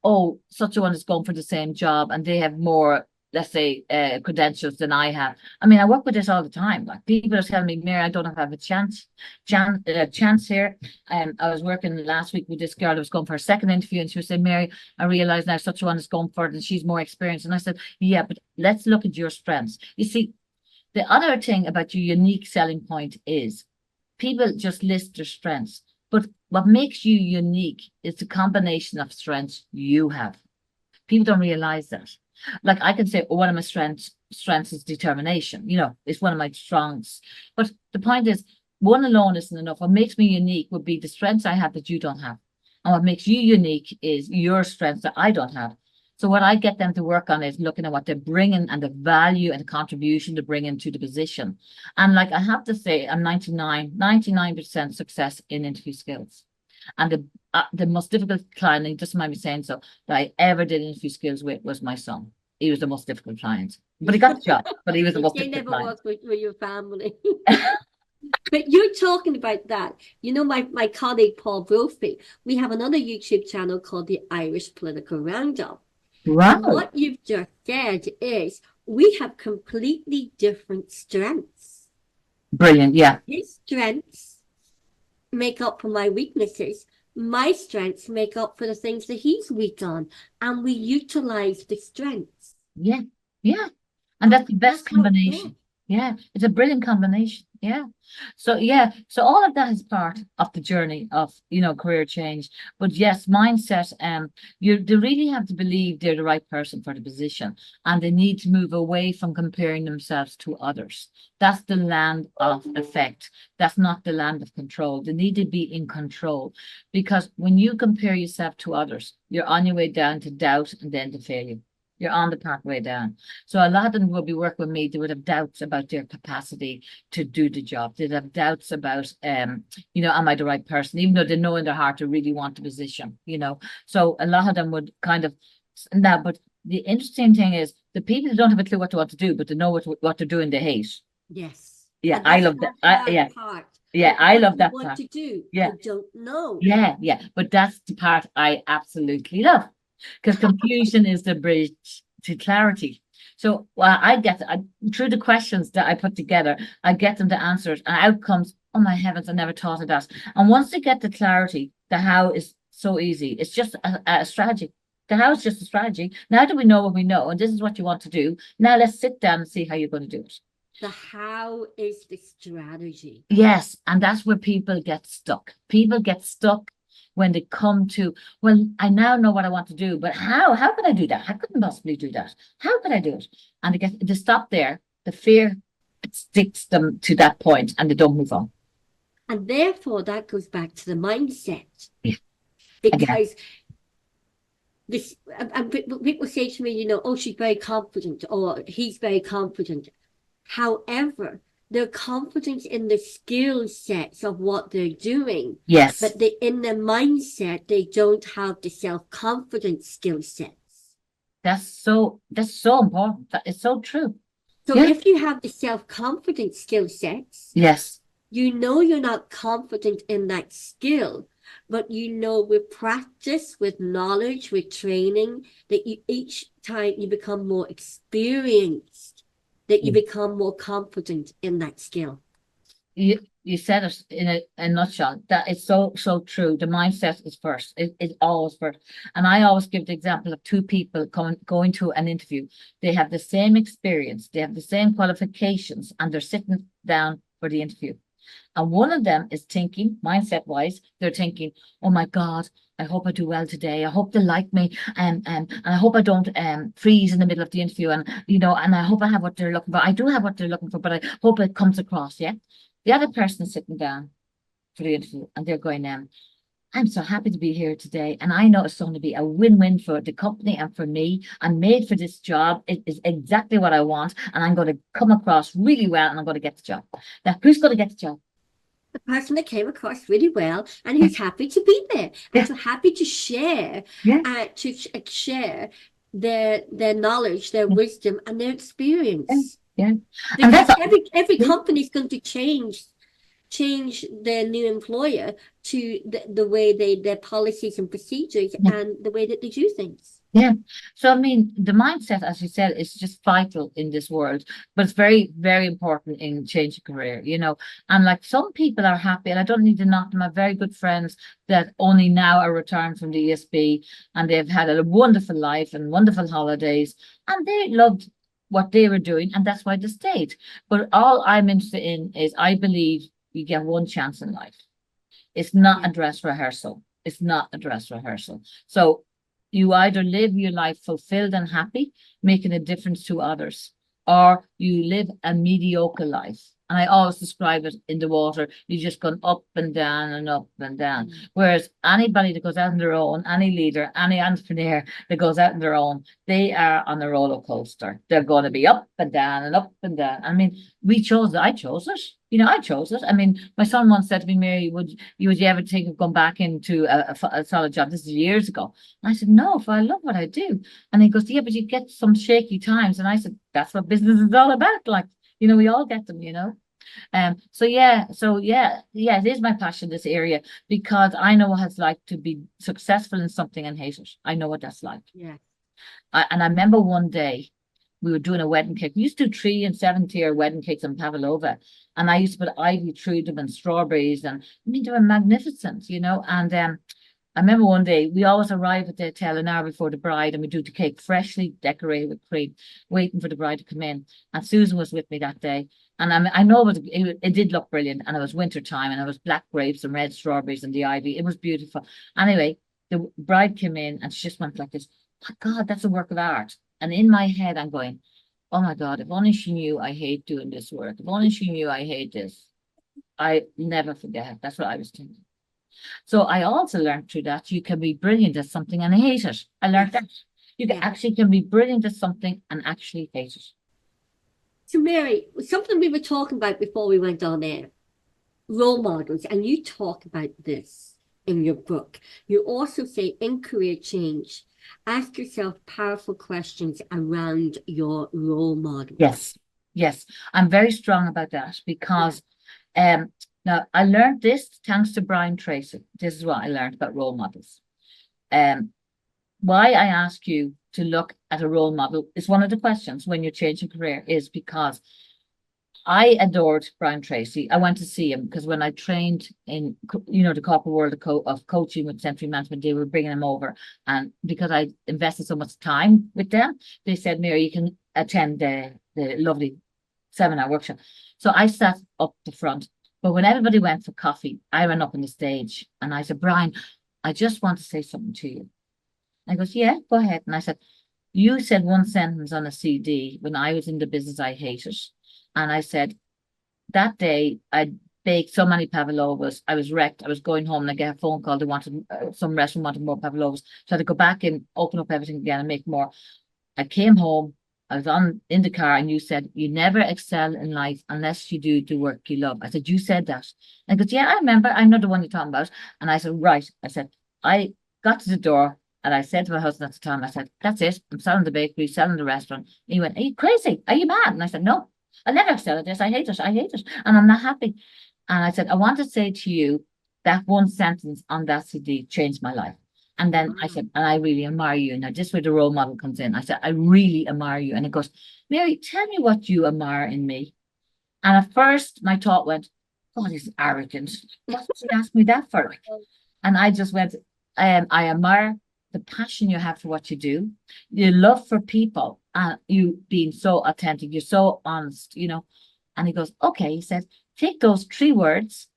oh, such a one is going for the same job and they have more, let's say, credentials than I have. I mean, I work with this all the time. Like, people are telling me, Mary, I don't have a chance here. I was working last week with this girl that was going for a second interview, and she was saying, Mary, I realize now such a one is going for it and she's more experienced. And I said, yeah, but let's look at your strengths. You see, the other thing about your unique selling point is people just list their strengths, but what makes you unique is the combination of strengths you have. People don't realize that. Like, I can say, oh, one of my strengths is determination. You know, it's one of my strengths. But the point is, one alone isn't enough. What makes me unique would be the strengths I have that you don't have. And what makes you unique is your strengths that I don't have. So what I get them to work on is looking at what they're bringing and the value and the contribution to bring into the position. And like, I have to say, I'm 99% success in interview skills. And the most difficult client, and he doesn't mind me saying so, that I ever did interview skills with was my son. He was the most difficult client. But he got the job, but he was the most difficult client. Never worked with your family. But you're talking about that. You know, my colleague Paul Brophy, we have another YouTube channel called the Irish Political Roundup. Wow. And what you've just said is we have completely different strengths. Brilliant, yeah. His strengths make up for my weaknesses. My strengths make up for the things that he's weak on. And we utilize the strengths. Yeah, yeah. And that's the best combination. Yeah, it's a brilliant combination. Yeah. So so all of that is part of the journey of, you know, career change. But yes, mindset, they really have to believe they're the right person for the position, and they need to move away from comparing themselves to others. That's the land of effect. That's not the land of control. They need to be in control, because when you compare yourself to others, you're on your way down to doubt and then to failure. You're on the pathway down. So a lot of them would be working with me. They would have doubts about their capacity to do the job. They'd have doubts about, am I the right person? Even though they know in their heart they really want the position, So a lot of them would kind of now, but the interesting thing is the people who don't have a clue what they want to do, but they know what they're doing, they hate. Yes. Yeah, And I that's love that. the hard part. Yeah, But I what love you that want part. to do, Yeah. you don't know. Yeah. But that's the part I absolutely love because confusion is the bridge to clarity. So I get through the questions that I put together, I get them to answer it, and out comes, oh my heavens, I never thought of that. And once they get the clarity, the how is so easy. It's just a strategy. The how is just a strategy. Now that we know what we know, and this is what you want to do, now let's sit down and see how you're going to do it. The how is the strategy. Yes, and that's where people get stuck. People get stuck when they come to, well, I now know what I want to do, but how? How could I do that? I couldn't possibly do that. How could I do it? And they stop there. The fear sticks them to that point and they don't move on. And therefore, that goes back to the mindset. Yeah. Because this, and people say to me, oh, she's very confident, or he's very confident. However, they're confident in the skill sets of what they're doing. Yes. But in their mindset, they don't have the self-confidence skill sets. That's so important. That is so true. So if you have the self-confidence skill sets, yes, you're not confident in that skill, but with practice, with knowledge, with training, that each time you become more experienced, that you become more confident in that skill. You said it in a nutshell. That is so true. The mindset is first. It's always first. And I always give the example of two people going to an interview. They have the same experience, they have the same qualifications, and they're sitting down for the interview. And one of them is thinking, mindset wise, they're thinking, oh my God, I hope I do well today. I hope they like me. And I hope I don't freeze in the middle of the interview. And and I hope I have what they're looking for. I do have what they're looking for, but I hope it comes across. Yeah. The other person is sitting down for the interview and they're going, I'm so happy to be here today. And I know it's going to be a win-win for the company and for me. I'm made for this job. It is exactly what I want. And I'm going to come across really well and I'm going to get the job. Now, who's going to get the job? The person that came across really well and who's happy to be there and so happy to share, share their knowledge, their wisdom, and their experience. Yeah. Because every company is going to change their new employer to the way their policies and procedures and the way that they do things. Yeah. So, I mean, the mindset, as you said, is just vital in this world, but it's very, very important in changing career, And like some people are happy, and I don't need to knock them. I have very good friends that only now are returned from the ESB and they've had a wonderful life and wonderful holidays and they loved what they were doing and that's why they stayed. But all I'm interested in is I believe you get one chance in life. It's not a dress rehearsal. It's not a dress rehearsal. So you either live your life fulfilled and happy, making a difference to others, or you live a mediocre life. And I always describe it in the water. You're just going up and down and up and down. Whereas anybody that goes out on their own, any leader, any entrepreneur that goes out on their own, they are on a roller coaster. They're going to be up and down and up and down. I mean, we chose it. I chose it. I chose it. I mean, my son once said to me, Mary, would you ever think of going back into a solid job? This is years ago. And I said, no, if I love what I do. And he goes, yeah, but you get some shaky times. And I said, that's what business is all about. Like, we all get them, So it is my passion, this area, because I know what it's like to be successful in something and hate it. I know what that's like. Yeah. And I remember one day we were doing a wedding cake. We used to do 3 and 7-tier wedding cakes in Pavlova. And I used to put ivy through them and strawberries. And I mean, they were magnificent, And I remember one day we always arrive at the hotel an hour before the bride and we do the cake freshly decorated with cream, waiting for the bride to come in. And Susan was with me that day. And I know it did look brilliant. And it was winter time and it was black grapes and red strawberries and the ivy. It was beautiful. Anyway, the bride came in and she just went like this. Oh, God, that's a work of art. And in my head, I'm going, oh my God, if only she knew I hate doing this work. If only she knew I hate this. I never forget. That's what I was thinking. So I also learned through that you can be brilliant at something and hate it. I learned that. You Yeah. actually can be brilliant at something and actually hate it. So, Mary, something we were talking about before we went on air, role models, and you talk about this in your book. You also say in career change, ask yourself powerful questions around your role models. Yes, yes, I'm very strong about that because now I learned this thanks to Brian Tracy. This is what I learned about role models. Um, why I ask you to look at a role model is one of the questions when you're changing career is because I adored Brian Tracy. I went to see him because when I trained in, the corporate world of coaching with Century Management, they were bringing him over. And because I invested so much time with them, they said, Mary, you can attend the lovely seminar workshop. So I sat up the front. But when everybody went for coffee, I ran up on the stage and I said, Brian, I just want to say something to you. And he goes, yeah, go ahead. And I said, you said one sentence on a CD when I was in the business I hated. And I said, that day I baked so many pavlovas. I was wrecked. I was going home and I get a phone call. They wanted some restaurant wanted more pavlovas. So I had to go back and open up everything again and make more. I came home. I was in the car and you said, you never excel in life unless you do the work you love. I said, you said that. And he goes, yeah, I remember. I know the one you're talking about. And I said, right. I said, I got to the door and I said to my husband at the time, I said, that's it. I'm selling the bakery, selling the restaurant. And he went, are you crazy? Are you mad? And I said, no, I'll never sell at this. I hate it. I hate it. And I'm not happy. And I said, I want to say to you that one sentence on that CD changed my life. And then I said, and I really admire you. Now, this is where the role model comes in. I said, I really admire you. And it goes, Mary, tell me what you admire in me. And at first, my thought went, God, he's arrogant. What did you ask me that for? And I just went, I admire the passion you have for what you do, your love for people, and you being so authentic, you're so honest, And he goes, okay, he said, take those 3 words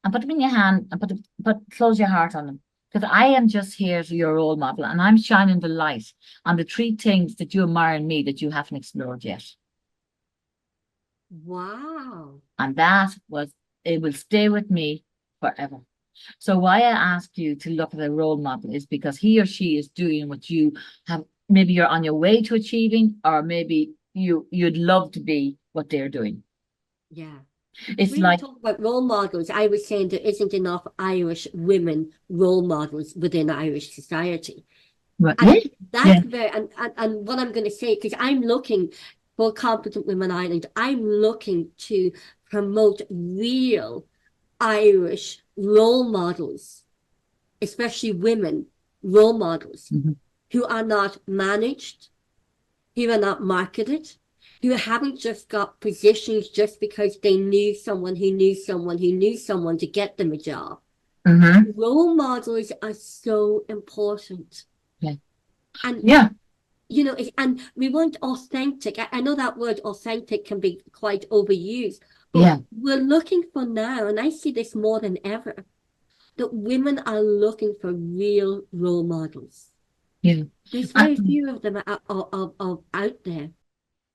and put them in your hand and close your heart on them. Because I am just here as your role model and I'm shining the light on the 3 things that you admire in me that you haven't explored yet. Wow. And it will stay with me forever. So why I ask you to look at a role model is because he or she is doing what you have, maybe you're on your way to achieving, or maybe you'd love to be what they're doing. Yeah. It's When like, you talk about role models, I was saying there isn't enough Irish women role models within Irish society. right, And that's yeah, very, and what I'm going to say, because I'm looking for Competent Women Ireland, I'm looking to promote real Irish role models, especially women role models, who are not managed, who are not marketed, who haven't just got positions just because they knew someone who knew someone who knew someone to get them a job. Role models are so important. yeah, And yeah, and we want authentic. I know that word authentic can be quite overused, but yeah, we're looking for now, and I see this more than ever, that women are looking for real role models. yeah. There's very few of them out there.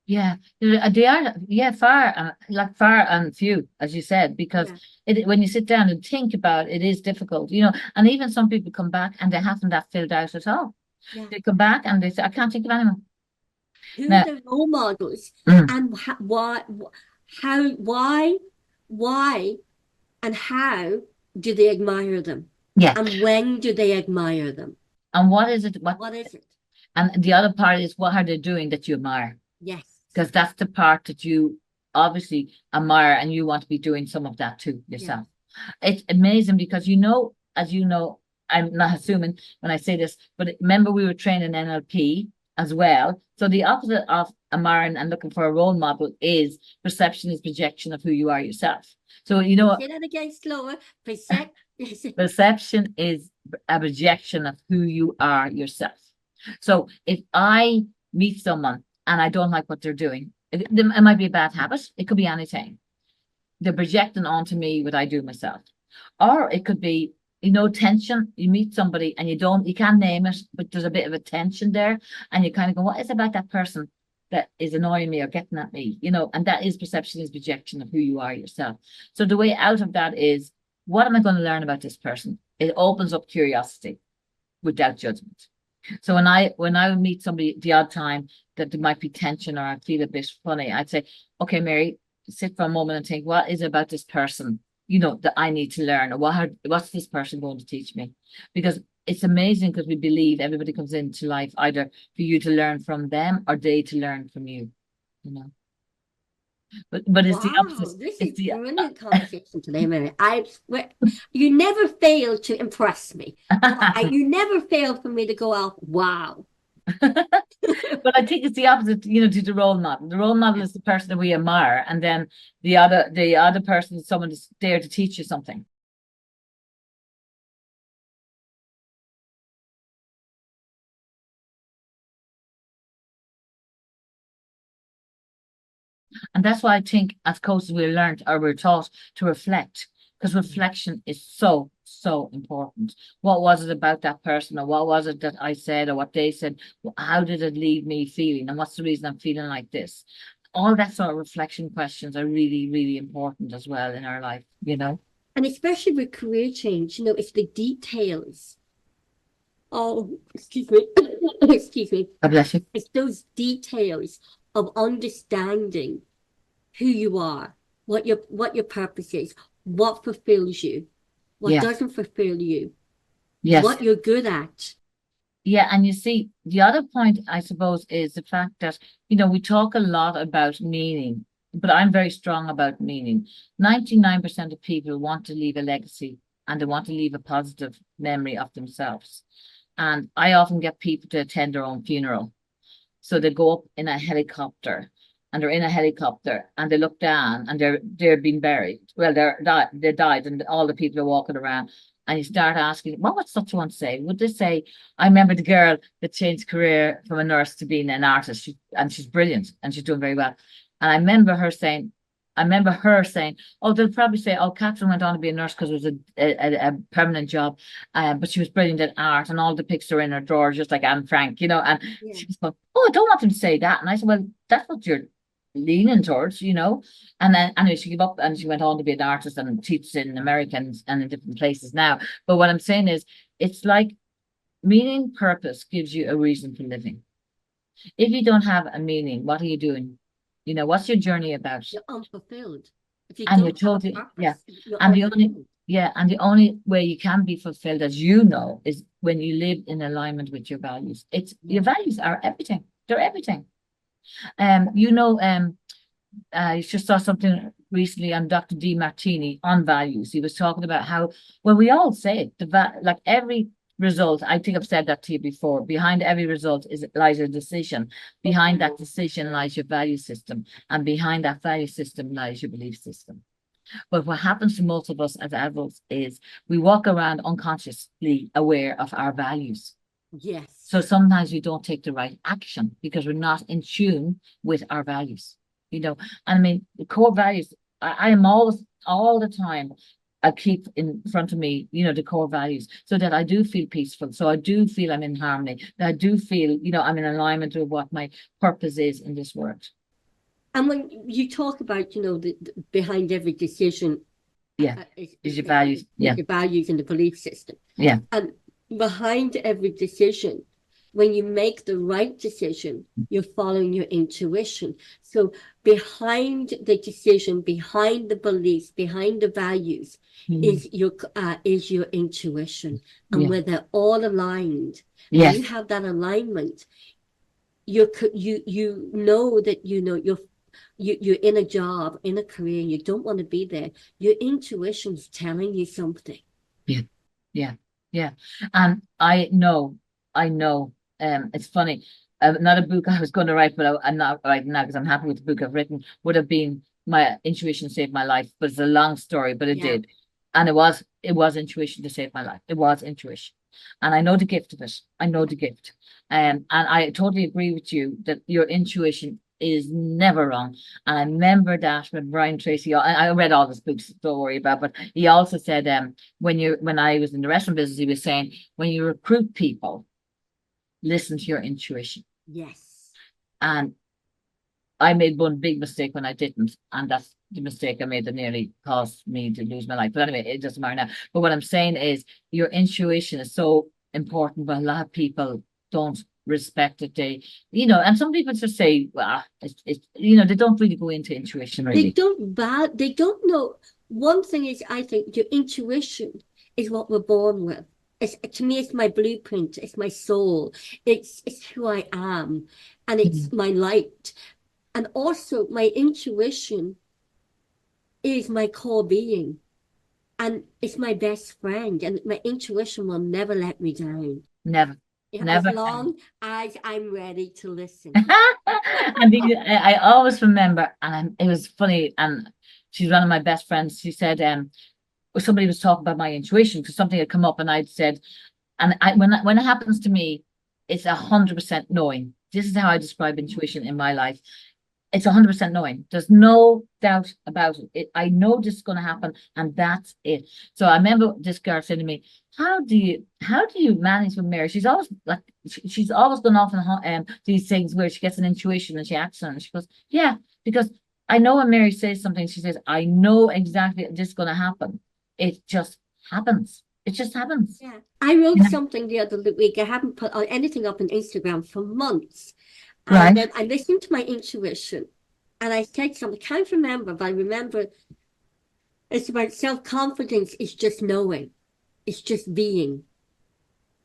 Yeah, they are, yeah, far and few, as you said, because when you sit down and think about it, it is difficult, and even some people come back and they haven't that filled out at all. Yeah. They come back and they say, I can't think of anyone. Who Now, are the role models and why, and how do they admire them? yeah, And when do they admire them? and what is it? What is it? And the other part is, what are they doing that you admire? Yes. Because that's the part that you obviously admire, and you want to be doing some of that too yourself. It's amazing because as you know, I'm not assuming when I say this, but remember we were training NLP as well. So the opposite of admiring and looking for a role model is perception is projection of who you are yourself. So Say that again slower. perception is a projection of who you are yourself. So if I meet someone and I don't like what they're doing, it might be a bad habit. It could be anything. They're projecting onto me what I do myself. Or it could be, tension. You meet somebody and you can't name it, but there's a bit of a tension there. And you kind of go, what is it about that person that is annoying me or getting at me? And that is perception is projection of who you are yourself. So the way out of that is, what am I going to learn about this person? It opens up curiosity without judgment. So when I would meet somebody the odd time that there might be tension or I feel a bit funny, I'd say, okay, Mary, sit for a moment and think, what is it about this person, that I need to learn, or what's this person going to teach me? Because it's amazing because we believe everybody comes into life either for you to learn from them or they to learn from you, you know. But it's the Wow, opposite. this It's is the brilliant conversation today, Mary. I swear, you never fail to impress me. You never fail for me to go out, wow. But I think it's the opposite, to the role model. The role model is the person that we admire, and then the other person is someone that's there to teach you something. And that's why I think as coaches we learned or we're taught to reflect, because reflection is so, so important. What was it about that person, or what was it that I said, or what they said? How did it leave me feeling? And what's the reason I'm feeling like this? All that sort of reflection questions are really, really important as well in our life. And especially with career change, it's the details. Oh, excuse me. Excuse me. God bless you. It's those details of understanding who you are, what your purpose is, what fulfills you, what Yeah. doesn't fulfill you, Yes. what you're good at. Yeah, and you see, the other point, I suppose, is the fact that, we talk a lot about meaning, but I'm very strong about meaning. 99% of people want to leave a legacy and they want to leave a positive memory of themselves. And I often get people to attend their own funeral. So they go up in a helicopter and they're in a helicopter and they look down and they're being buried. Well, they died and all the people are walking around. And you start asking, what would such one say? Would they say, I remember the girl that changed career from a nurse to being an artist, and she's brilliant and she's doing very well. And I remember her saying, oh, they'll probably say, oh, Catherine went on to be a nurse because it was a permanent job, but she was brilliant at art, and all the pics are in her drawer, just like Anne Frank. And Yeah. she was going, oh, I don't want them to say that. And I said, well, that's what you're leaning towards. And then anyway, she gave up and she went on to be an artist and teaches in Americans and in different places now. But what I'm saying is, it's like meaning, purpose gives you a reason for living. If you don't have a meaning, what are you doing? What's your journey about? You're unfulfilled. If you And you're don't have a totally, yeah. purpose, you're And the only, unfulfilled. yeah, and the only way you can be fulfilled, as you know, is when you live in alignment with your values. Your values are everything. They're everything. Um, you know, um, I just saw something recently on Dr. Martini on values. He was talking about how, well, we all say it, like every result, I think I've said that to you before, behind every result lies a decision. Behind that decision lies your value system. And behind that value system lies your belief system. But what happens to most of us as adults is we walk around unconsciously aware of our values. Yes. So sometimes we don't take the right action because we're not in tune with our values. And I mean, the core values, I am always, all the time, I keep in front of me, the core values, so that I do feel peaceful. So I do feel I'm in harmony. That I do feel, I'm in alignment with what my purpose is in this world. And when you talk about, the behind every decision, Yeah, is your values. Yeah, your values and the belief system. Yeah. And behind every decision, when you make the right decision, you're following your intuition. So behind the decision, behind the beliefs, behind the values is your intuition. And where they're all aligned, Yes. you have that alignment, you know that you're in a job, in a career, and you don't want to be there. Your intuition's telling you something. Yeah. And I know. It's funny. Not a book I was going to write, but I'm not writing now because I'm happy with the book I've written. Would have been My Intuition Saved My Life, but it's a long story, but it did. And it was intuition to save my life. It was intuition. And I know the gift of it. I know the gift. And I totally agree with you that your intuition is never wrong. And I remember that when Brian Tracy, I read all his books, don't worry about, but he also said, when I was in the restaurant business, he was saying, when you recruit people, listen to your intuition. Yes. And I made one big mistake when I didn't, and that's the mistake I made that nearly caused me to lose my life. But anyway, it doesn't matter now. But what I'm saying is your intuition is so important, but a lot of people don't respect it. They, you know, and some people just say, well, it's you know, they don't really go into intuition They really. they don't know. One thing is, I think your intuition is what we're born with. It's, to me, it's my blueprint, it's my soul, it's who I am, and it's Mhm. my light. And also my intuition is my core being, and it's my best friend, and my intuition will never let me down. Never, Yeah, as never. long as I'm ready to listen. And I always remember, and it was funny, and she's one of my best friends. She said, somebody was talking about my intuition because something had come up, and I'd said, and when it happens to me, it's 100% knowing. This is how I describe intuition in my life. It's 100% knowing. There's no doubt about it. I know this is going to happen, and that's it. So I remember this girl saying to me, how do you manage with Mary? She's always like, she's always gone off on these things where she gets an intuition and she acts on it. She goes, yeah, because I know when Mary says something, she says, I know exactly this is going to happen. It just happens. It just happens. Yeah. I wrote You know? something the other week. I haven't put anything up on Instagram for months. And Right. then I listened to my intuition and I said something, I can't remember, but I remember it's about self-confidence is just knowing. It's just being.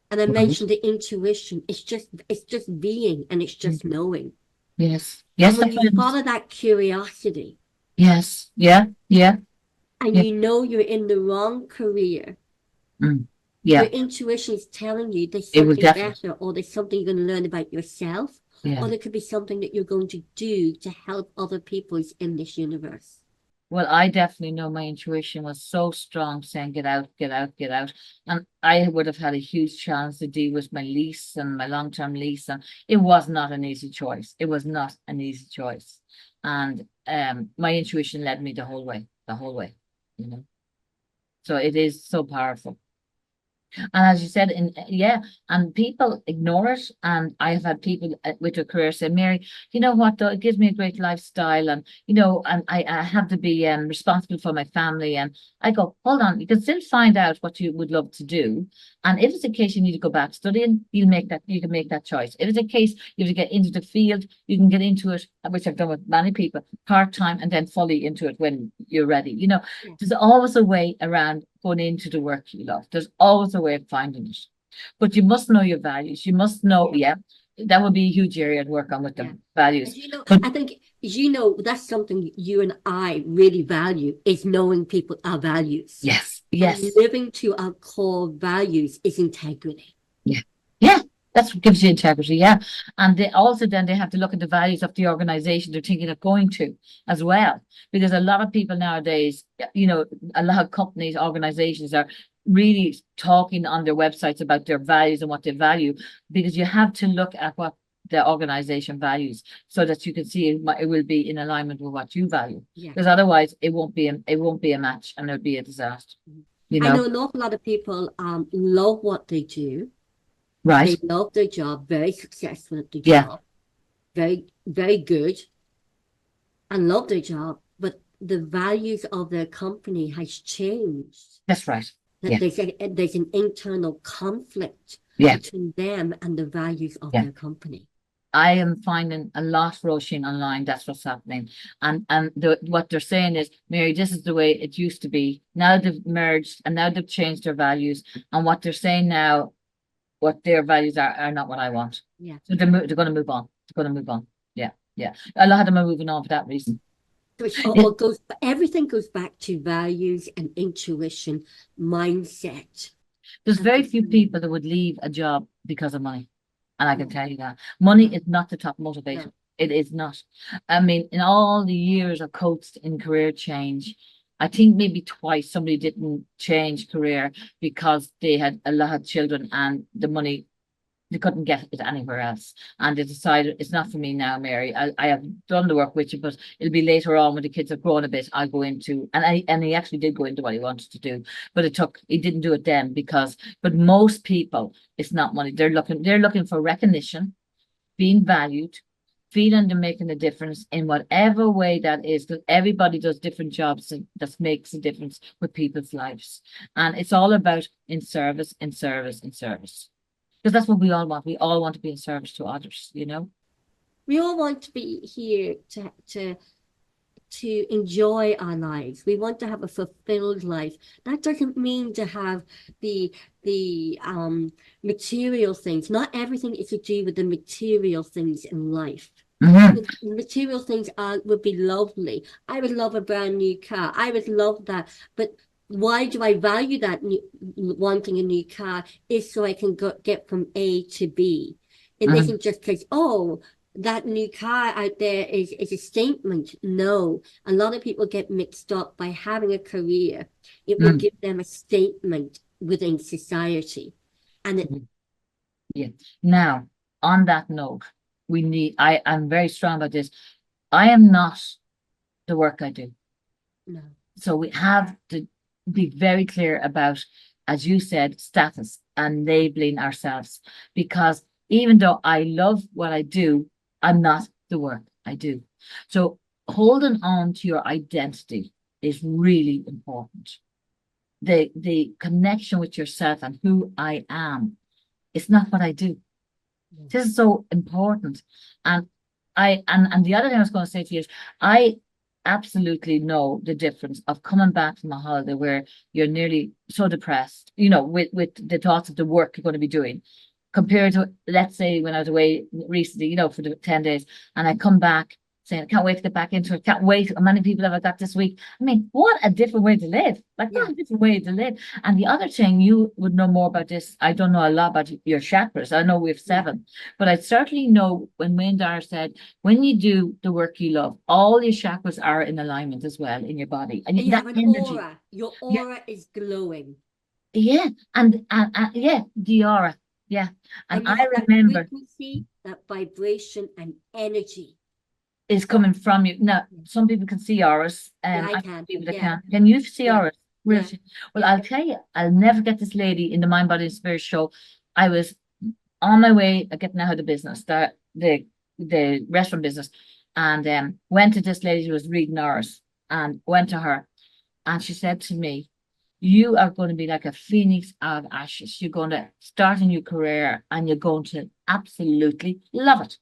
And I Right. mentioned the intuition. It's just being and it's just knowing. Yes. And Yes, when that's you what it is. follow that curiosity Yes. Yeah. Yeah. and Yeah. you know you're in the wrong career, Mm. your Yeah. intuition is telling you there's It will something definitely. better, or there's something you're going to learn about yourself, Yeah. or there could be something that you're going to do to help other peoples in this universe. Well, I definitely know my intuition was so strong saying, get out, get out, get out. And I would have had a huge chance to deal with my lease and my long-term lease. And it was not an easy choice. It was not an easy choice. And my intuition led me the whole way, you know. So it is so powerful. And as you said, yeah, and people ignore it. And I have had people with a career say, Mary, you know what, though, it gives me a great lifestyle, and you know, and I have to be responsible for my family. And I go, hold on, you can still find out what you would love to do. And if it's a case you need to go back studying, you can make that choice. If it's a case you have to get into the field, you can get into it, which I've done with many people, part-time and then fully into it when you're ready. You know, Yeah. there's always a way around going into the work you love. There's always a way of finding it. But you must know your values. You must know, Yeah. yeah, that would be a huge area to work on with Yeah. the values. As you know, But I think, as you know, that's something you and I really value is knowing people, our values. yes, And yes, living to our core values is integrity. yeah, yeah. That's what gives you integrity, yeah. And they also then they have to look at the values of the organization they're thinking of going to as well. Because a lot of people nowadays, you know, a lot of companies, organizations are really talking on their websites about their values and what they value, because you have to look at what the organization values so that you can see it will be in alignment with what you value. Yeah. Because otherwise it won't be a match and it'll be a disaster, you I know know. an awful lot of people love what they do. Right. They love their job, very successful at the Yeah, job, very, very good, and love their job, but the values of their company has changed. that's right. That Yeah, there's an internal conflict yeah, between them and the values of yeah. their company. I am finding a lot rushing online. That's what's happening. And what they're saying is, Mary, this is the way it used to be. Now they've merged and now they've changed their values. And what they're saying now, what their values are not what I want. Yeah. So they're going to move on. They're going to move on. Yeah, yeah. A lot of them are moving on for that reason. So it's It, all goes, everything goes back to values and intuition, mindset. there's And very few people that would leave a job because of money. And I can no, tell you that money no, is not the top motivator. no. It is not. I mean, in all the years I've coached in career change, I think maybe twice somebody didn't change career because they had a lot of children and the money they couldn't get it anywhere else. And they decided it's not for me now, Mary. I have done the work with you, but it'll be later on when the kids have grown a bit. I'll go into and he actually did go into what he wanted to do, but he didn't do it then because but most people it's not money. They're looking for recognition, being valued, feeling they're making a difference in whatever way that is, because everybody does different jobs and that makes a difference with people's lives. And it's all about in service, in service, in service. because that's what we all want. We all want to be in service to others, you know? We all want to be here to enjoy our lives. We want to have a fulfilled life. That doesn't mean to have the material things. Not everything is to do with the material things in life. Mm-hmm. The material things would be lovely. I would love a brand new car. I would love that. But why do I value that wanting a new car is so I can get from A to B. It Mm-hmm. isn't just because, oh, that new car out there is a statement. No, a lot of people get mixed up by having a career. It will give them a statement within society. And it, Yeah. Now, on that note, I'm very strong about this. I am not the work I do. no. So we have to be very clear about, as you said, status and labeling ourselves. Because even though I love what I do, I'm not the work I do. So holding on to your identity is really important. The connection with yourself and who I am. It's not what I do. This is so important. And and the other thing I was going to say to you is I absolutely know the difference of coming back from a holiday where you're nearly so depressed, with the thoughts of the work you're going to be doing, compared to, let's say, when I was away recently, for the 10 days, and I come back saying, I can't wait to get back into it. Can't wait. How many people have I got this week? I mean, what a different way to live. Like, what Yeah. a different way to live. And the other thing, you would know more about this. I don't know a lot about your chakras. I know we have 7, but I certainly know when Wayne Dyer said, when you do the work you love, all your chakras are in alignment as well in your body. And You that have an energy. aura. Your Yeah. aura is glowing. Yeah. And yeah, the aura. Yeah. And And you I have that remember frequency, that vibration and energy. is coming from you. Now, some people can see auras, Yeah, and I I know can. people that Yeah, can't. Can you see yeah, auras? yeah, Really? Well, yeah. I'll tell you, I'll never get this lady in the Mind, Body, and Spirit show. I was on my way getting out of the business, the restaurant business, and went to this lady who was reading auras, and went to her, and she said to me, "You are going to be like a phoenix out of ashes. You're going to start a new career, and you're going to absolutely love it."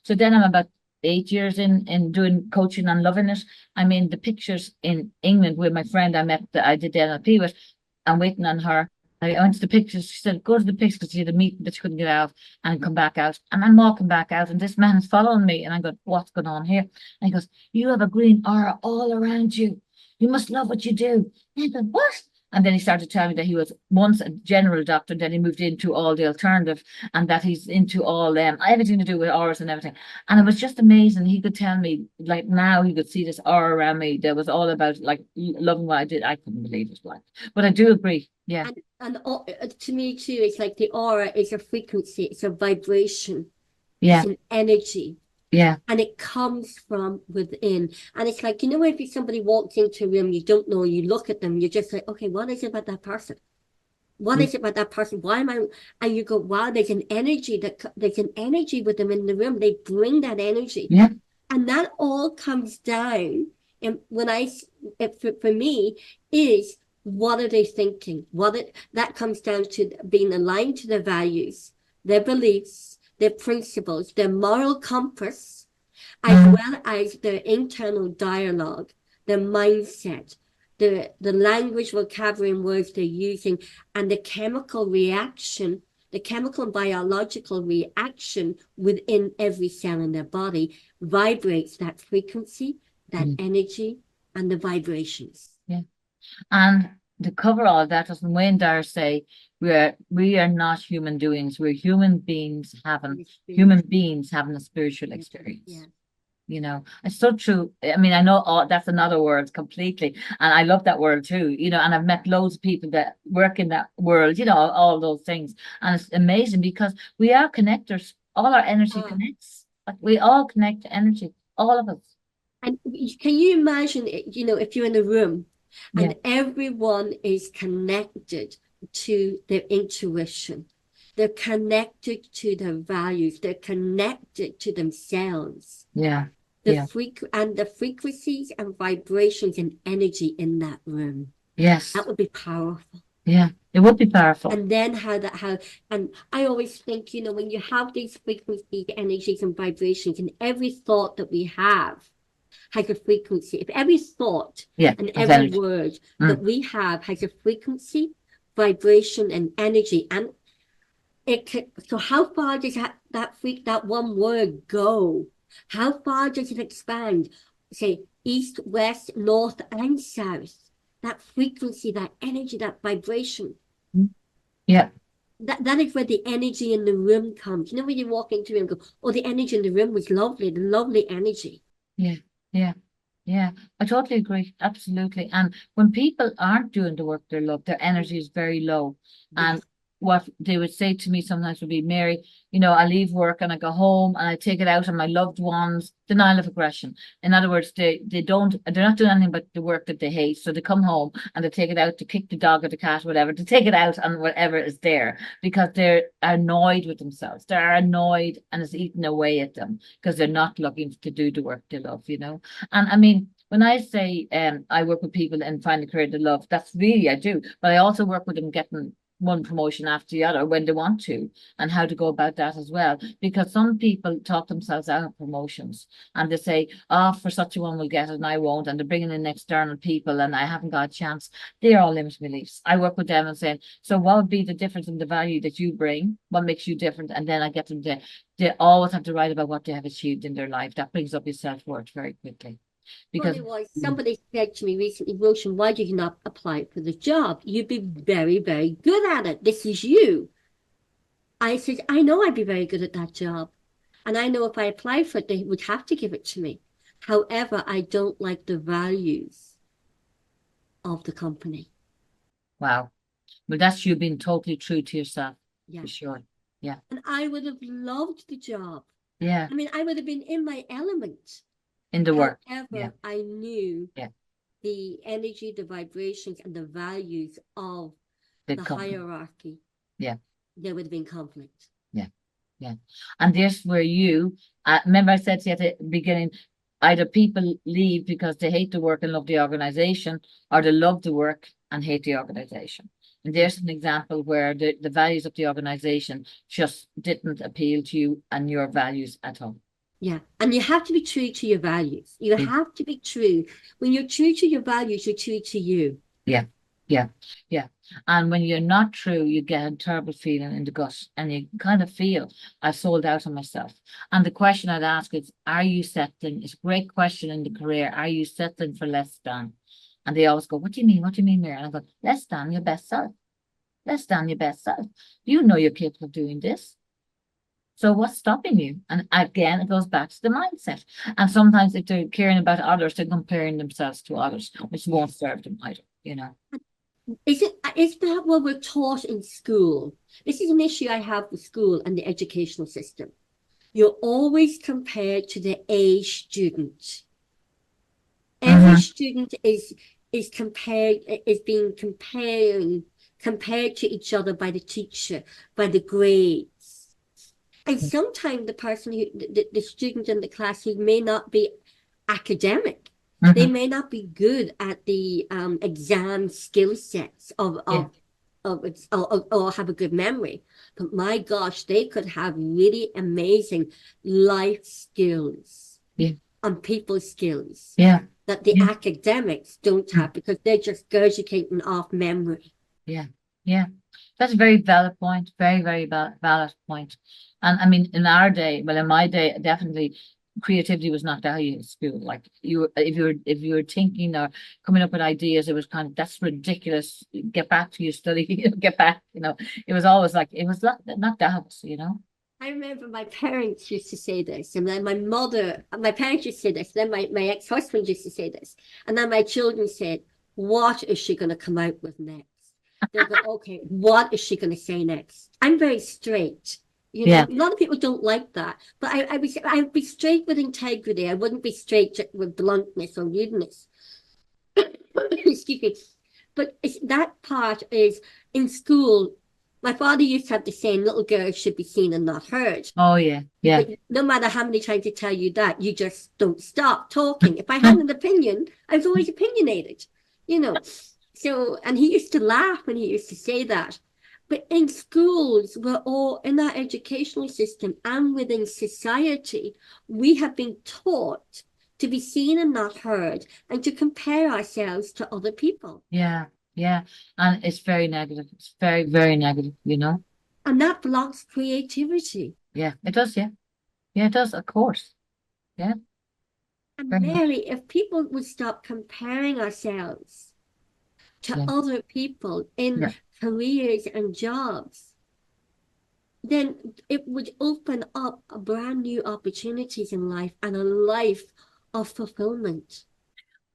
So then I'm about 8 years in doing coaching and loving it. I mean, the pictures in England with my friend I met that I did the NLP with, I'm waiting on her. I went to the pictures. She said, go to the pictures because she had a meeting that she couldn't get out and come back out. And I'm walking back out, and this man is following me. And I go, what's going on here? And he goes, you have a green aura all around you. You must love what you do. And I go, what? And then he started telling me that he was once a general doctor, then he moved into all the alternative, and that he's into all everything to do with auras and everything. And it was just amazing. He could tell me, like, now he could see this aura around me that was all about like loving what I did. I couldn't believe it, like, but I do agree. Yeah, And to me too, it's like the aura is a frequency, it's a vibration, yeah, it's an energy, yeah, and it comes from within. And it's like, if somebody walks into a room you don't know, you look at them, you're just like, okay, what is it about that person? What is it about that person? Why am I? And you go, wow, there's an energy with them in the room. They bring that energy. yeah, And that all comes down. And for me, is what are they thinking? That comes down to being aligned to their values, their beliefs, their principles, their moral compass, as well as their internal dialogue, their mindset, the language, vocabulary, and words they're using, and the chemical and biological reaction within every cell in their body vibrates that frequency, that energy, and the vibrations. yeah. And to cover all of that, doesn't Wayne Dyer say we are not human doings, we're human beings having a spiritual experience. Yeah. It's so true. I mean, I know that's another word completely, and I love that word too. And I've met loads of people that work in that world. All those things, and it's amazing because we are connectors. All our energy connects. Like, we all connect to energy, all of us. And can you imagine, if you're in a room Yeah, and everyone is connected to their intuition, they're connected to their values, they're connected to themselves. yeah, The yeah. the frequencies and vibrations and energy in that room. Yes. That would be powerful. Yeah. It would be powerful. And then and I always think, when you have these frequencies, energies, and vibrations, and every thought that we have has a frequency. If every thought Yeah, and of every energy. word that we have has a frequency, vibration, and energy, and so how far does that one word go? How far does it expand? Say east, west, north, and south. That frequency, that energy, that vibration. Yeah. That is where the energy in the room comes. When you walk into a room and go, oh, the energy in the room was lovely, the lovely energy. Yeah. Yeah. Yeah, I totally agree. Absolutely. And when people aren't doing the work they love, their energy is very low. And Yes. what they would say to me sometimes would be, Mary, I leave work and I go home and I take it out on my loved ones, denial of aggression. In other words, they're not doing anything but the work that they hate. So they come home and they take it out to kick the dog or the cat, or whatever, to take it out on whatever is there because they're annoyed with themselves. They're annoyed and it's eating away at them because they're not looking to do the work they love. And I mean, when I say I work with people and find a career they love, that's really I do. But I also work with them getting one promotion after the other when they want to, and how to go about that as well. Because some people talk themselves out of promotions and they say, oh, for such a one will get it and I won't. And they're bringing in external people and I haven't got a chance. They're all limited beliefs. I work with them and saying, so what would be the difference in the value that you bring? What makes you different? And then I get them to, they always have to write about what they have achieved in their life. That brings up your self-worth very quickly. Because Funny was, somebody said to me recently, Roshan, why did you not apply for the job? You'd be very, very good at it. This is you. I said, I know I'd be very good at that job. And I know if I applied for it, they would have to give it to me. However, I don't like the values of the company. wow. Well, that's you being totally true to yourself, Yeah. for sure. Yeah. And I would have loved the job. Yeah. I mean, I would have been in my element. In the work. However, Yeah. I knew Yeah. the energy, the vibrations, and the values of the company. hierarchy. Yeah. There would have been conflict. Yeah. Yeah. And there's where remember I said to you at the beginning, either people leave because they hate the work and love the organization, or they love the work and hate the organization. And there's an example where the values of the organization just didn't appeal to you and your values at all. Yeah. And you have to be true to your values. You have to be true. When you're true to your values, you're true to you. Yeah. Yeah. Yeah. And when you're not true, you get a terrible feeling in the gut and you kind of feel I've sold out on myself. And the question I'd ask is, are you settling? It's a great question in the career. Are you settling for less than? And they always go, what do you mean? What do you mean, Mary? And I go, less than your best self. Less than your best self. You know you're capable of doing this. So what's stopping you? And again, it goes back to the mindset. And sometimes if they're caring about others, they're comparing themselves to others, which won't serve them either. Is that what we're taught in school? This is an issue I have with school and the educational system. You're always compared to the A student. Every student is being compared to each other by the teacher, by the grades. And sometimes the student in the class who may not be academic, they may not be good at the exam skill sets or have a good memory. But my gosh, they could have really amazing life skills and people skills that the academics don't have because they're just gurgitating off memory. Yeah. Yeah. That's a very valid point. Very, very valid point. And I mean, in our day, well, in my day, definitely creativity was not valued in school. Like if you were thinking or coming up with ideas, it was kind of, that's ridiculous. Get back to your study, get back, it was always like, it was not that. I remember my parents used to say this, and then my parents used to say this, then my ex-husband used to say this, and then my children said, what is she going to come out with next? They'll go, okay, what is she going to say next? I'm very straight. A lot of people don't like that, but I would be straight with integrity. I wouldn't be straight with bluntness or rudeness. Excuse me. But that part is in school. My father used to have the saying, little girls should be seen and not heard. Oh, yeah. Yeah. But no matter how many times I tell you that, you just don't stop talking. If I had an opinion, I was always opinionated, So, and he used to laugh when he used to say that. But in schools, we're all in our educational system and within society, we have been taught to be seen and not heard and to compare ourselves to other people. Yeah, yeah. And it's very negative. It's very, very negative, you know? And that blocks creativity. Yeah, it does, yeah. Yeah, it does, of course. Yeah, And very much. Mary, if people would stop comparing ourselves to Yeah, other people in yeah. careers and jobs, then it would open up a brand new opportunities in life and a life of fulfillment.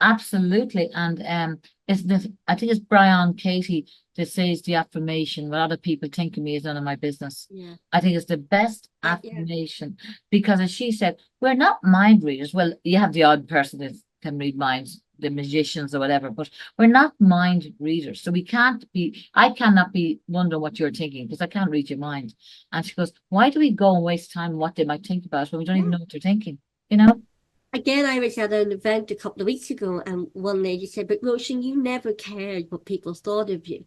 Absolutely. And it's this, I think it's Brian Katie that says the affirmation. A lot of people think of me as none of my business. Yeah. I think it's the best Yeah. affirmation because as she said, we're not mind readers. Well, you have the odd person that can read minds, the magicians or whatever, but we're not mind readers. So we can't be, I cannot be wondering what you're thinking because I can't read your mind. And she goes, why do we go and waste time on what they might think about when we don't even Yeah. know what they're thinking? You know? Again, I was at an event a couple of weeks ago, and one lady said, "But Roshan, you never cared what people thought of you."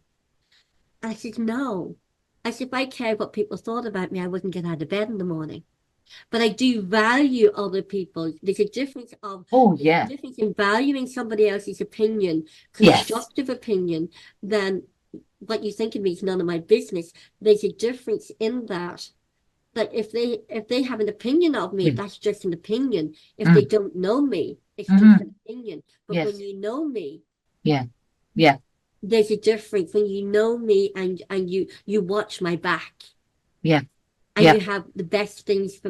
I said, "No." I said, "If I cared what people thought about me, I wouldn't get out of bed in the morning." But I do value other people. Oh, There's a yeah. difference in valuing somebody else's opinion, Yes. constructive opinion, than what you think of me is none of my business. There's a difference in that. That if they have an opinion of me, Yeah. that's just an opinion. If they Mm. don't know me, it's just Hmm. an opinion. But when Yes. you know me, Yeah. Yeah. there's a difference. When you know me and you watch my back Yeah. and Yeah. you have the best things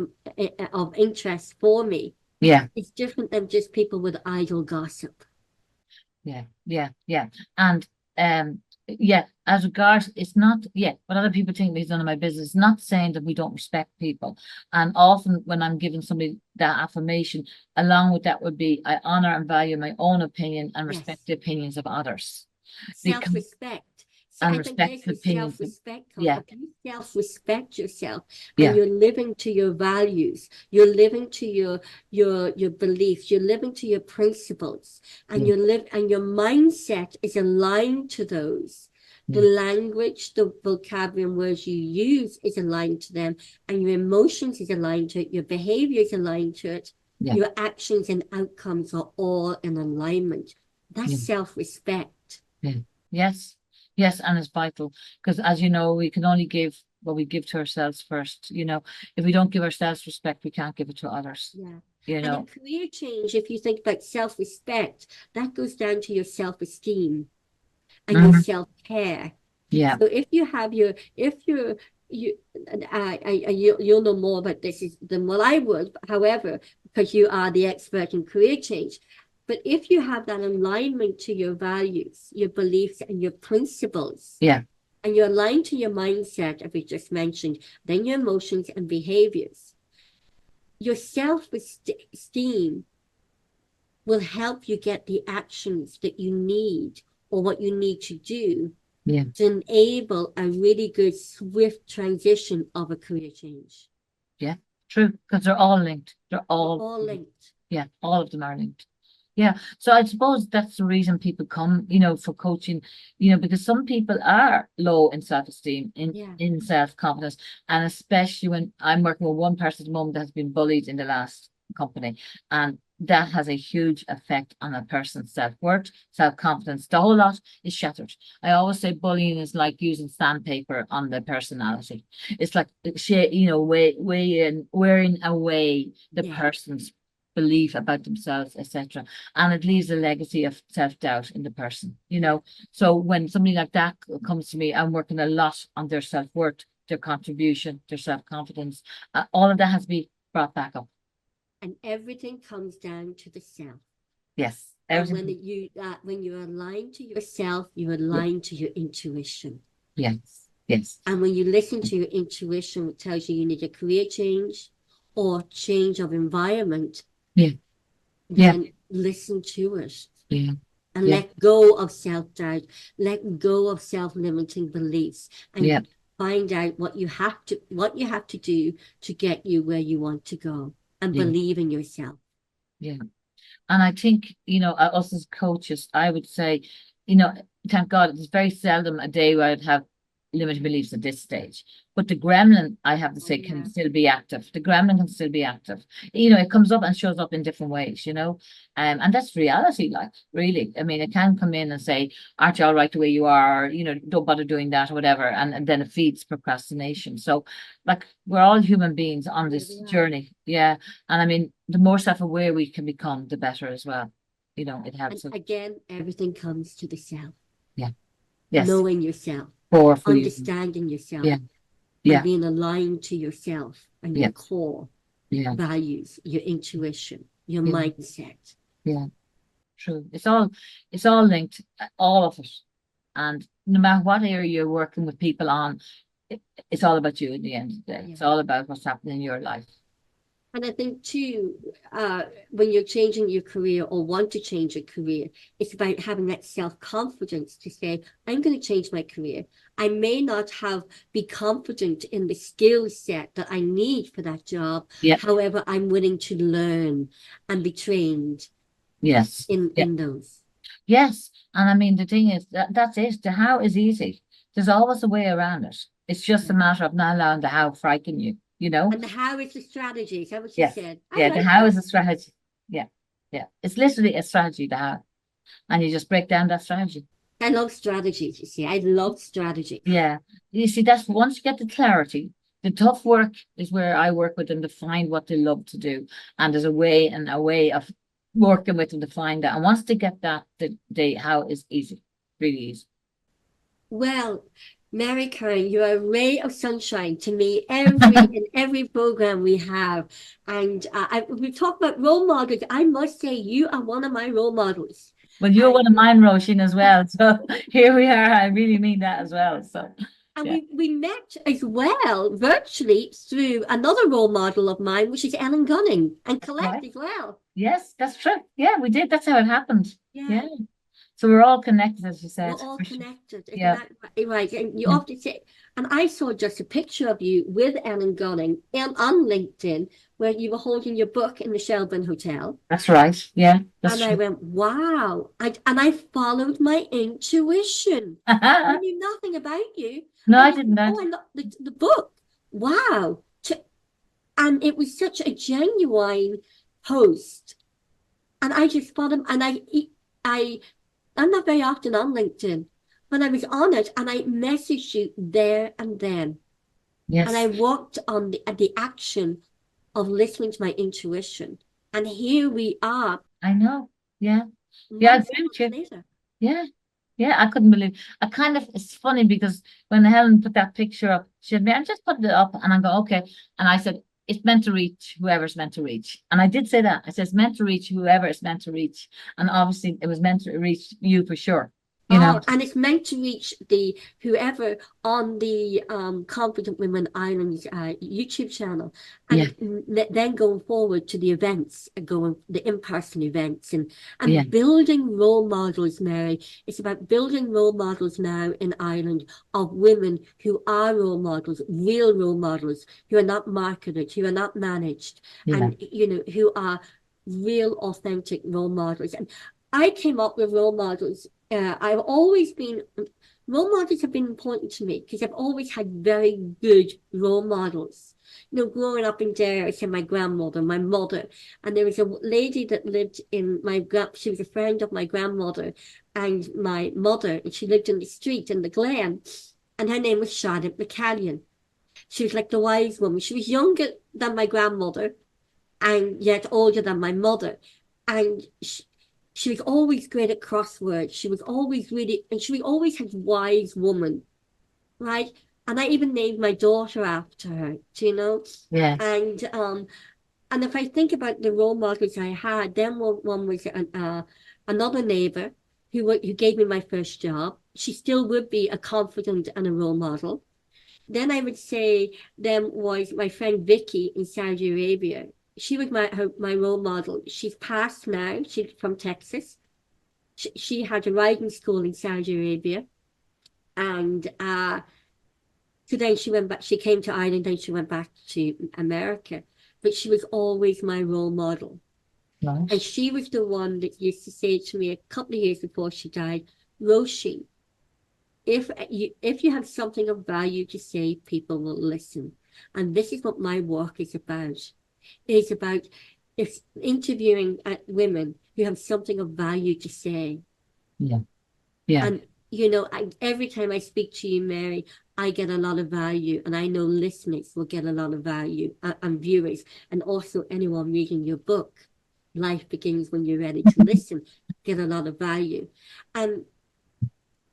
of interest for me, Yeah. it's different than just people with idle gossip. Yeah. Yeah. Yeah. And yeah, as regards, it's not, yeah, what other people think is none of my business. Not saying that we don't respect people. And often when I'm giving somebody that affirmation, along with that would be I honor and value my own opinion and respect Yes. the opinions of others. Because Self-respect. So and I think respect there's the where opinions of, self-respect comes. yeah, If you self-respect yourself and yeah, you're living to your values, you're living to your beliefs, you're living to your principles, and yeah, your mindset is aligned to those. The yeah, language, the vocabulary and words you use is aligned to them, and your emotions is aligned to it, your behavior is aligned to it, yeah, your actions and outcomes are all in alignment. yeah. That's self-respect. Yeah. Yes. Yes. And it's vital because as you know, we can only give what we give to ourselves first. You know, if we don't give ourselves respect, we can't give it to others. Yeah. You And in know. career change, if you think about self-respect, that goes down to your self-esteem and your Mhm. self-care. Yeah. So if you, you'll know more about this than what I would, however, because you are the expert in career change. But if you have that alignment to your values, your beliefs, and your principles, Yeah. and you're aligned to your mindset, as we just mentioned, then your emotions and behaviors, your self-esteem will help you get the actions that you need or what you need to do Yeah. to enable a really good, swift transition of a career change. Yeah. True. Because they're all linked. They're They're all, all linked. yeah, all of them are linked. Yeah. So I suppose that's the reason people come, for coaching, because some people are low in self-esteem, Yeah. in self-confidence, and especially when I'm working with one person at the moment that has been bullied in the last company, and that has a huge effect on a person's self-worth, self-confidence. The whole lot is shattered. I always say bullying is like using sandpaper on the personality. It's like, wearing away the Yeah. person's belief about themselves, etc. And it leaves a legacy of self-doubt in the person, So when somebody like that comes to me, I'm working a lot on their self-worth, their contribution, their self-confidence. All of that has to be brought back up. And everything comes down to the self. Yes. And Everything. when you're aligned to yourself, you're Yeah. aligned to your intuition. Yes. Yes. And when you listen to your intuition, it tells you need a career change or change of environment, Yeah. Yeah. then listen to it Yeah. and Yeah. let go of self-doubt, let go of self-limiting beliefs, Yeah. and find out what you have to do to get you where you want to go, and Yeah. believe in yourself. Yeah. And I think, us as coaches, I would say, you know, thank God, it's very seldom a day where I'd have limited beliefs at this stage. But the gremlin, I have to say, can still be active. The gremlin can still be active. You know, it comes up and shows up in different ways, you know. And that's reality, like, really. I mean, it can come in and say, aren't you all right the way you are? You know, don't bother doing that or whatever. And then it feeds procrastination. So, like, we're all human beings on this journey. Yeah. And I mean, the more self-aware we can become, the better as well. You know, it helps And us. again, everything comes to the self. Yeah. Yes. Knowing yourself, Powerful. understanding yourself, Yeah. and Yeah. being aligned to yourself and your Yeah. core Yeah. values, your intuition, your Yeah. mindset. Yeah. True. It's all linked, all of it. And no matter what area you're working with people on, it's all about you at the end of the day. It's all about what's happening in your life. And I think too, when you're changing your career or want to change your career, it's about having that self-confidence to say, I'm going to change my career. I may not be confident in the skill set that I need for that job. Yeah. However, I'm willing to learn and be trained. Yes. In those. Yes. And I mean, the thing is that's it. The how is easy. There's always a way around it. It's just a matter of not allowing the how frighten you, you know? And the how is the strategy. Is that what you said? Yeah, the how is a strategy. Yeah. Yeah. It's literally a strategy, the how. And you just break down that strategy. I love strategies, you see. I love strategy. Yeah. You see, that's once you get the clarity, the tough work is where I work with them to find what they love to do. And there's a way of working with them to find that. And once they get that, the how is easy, really easy. Well, Mary Curran, you're a ray of sunshine to me in every program we have. And we talk about role models. I must say, you are one of my role models. Well, you're one of mine, Roisin, as well. So here we are. I really mean that as well. So. And we met as well virtually through another role model of mine, which is Ellen Gunning and Colette as well. Yes, that's true. Yeah, we did. That's how it happened. Yeah. So we're all connected, as you said. We're all connected. Yeah. Right. And you often say, and I saw just a picture of you with Ellen Gunning on LinkedIn where you were holding your book in the Shelburne Hotel. That's right. Yeah. And I went, wow. And I followed my intuition. I knew nothing about you. No, I didn't. Oh, I love the book. Wow. And it was such a genuine post. And I just followed him. And I'm not very often on LinkedIn, but I was on it and I messaged you there and then. Yes. And I worked on the action of listening to my intuition. And here we are. I know. Yeah. Yeah, I agree with you. Later. Yeah. Yeah, I couldn't believe. It's funny because when Helen put that picture up, she said, I'm just putting it up. And I go, okay. And I said, it's meant to reach whoever's meant to reach. And I did say that. I said, it's meant to reach whoever it's meant to reach. And obviously it was meant to reach you for sure. You know? And it's meant to reach whoever on the Confident Women Islands YouTube channel, and then going forward to the events, the in-person events, and building role models. Mary, it's about building role models now in Ireland of women who are role models, real role models, who are not marketed, who are not managed, and who are real, authentic role models. And I came up with role models. I've always been, role models have been important to me because I've always had very good role models. Growing up in Derry, I said my grandmother, my mother, and there was a lady that lived she was a friend of my grandmother and my mother, and she lived in the street in the Glen, and her name was Charlotte McCallion. She was like the wise woman. She was younger than my grandmother and yet older than my mother. And she was always great at crosswords. She was always she always had wise woman, right? And I even named my daughter after her, Yeah. And if I think about the role models I had, then one was another neighbor who gave me my first job. She still would be a confidant and a role model. Then I would say was my friend Vicky in Saudi Arabia. She was my role model. She's passed now. She's from Texas. She had a riding school in Saudi Arabia. And so then she went back. She came to Ireland, then she went back to America. But she was always my role model. Nice. And she was the one that used to say to me a couple of years before she died, Roisin, if you have something of value to say, people will listen. And this is what my work is about. It's about it's interviewing women who have something of value to say. Yeah. Yeah. And every time I speak to you, Mary, I get a lot of value, and I know listeners will get a lot of value, and viewers, and also anyone reading your book, Life Begins When You're Ready to Listen, get a lot of value. And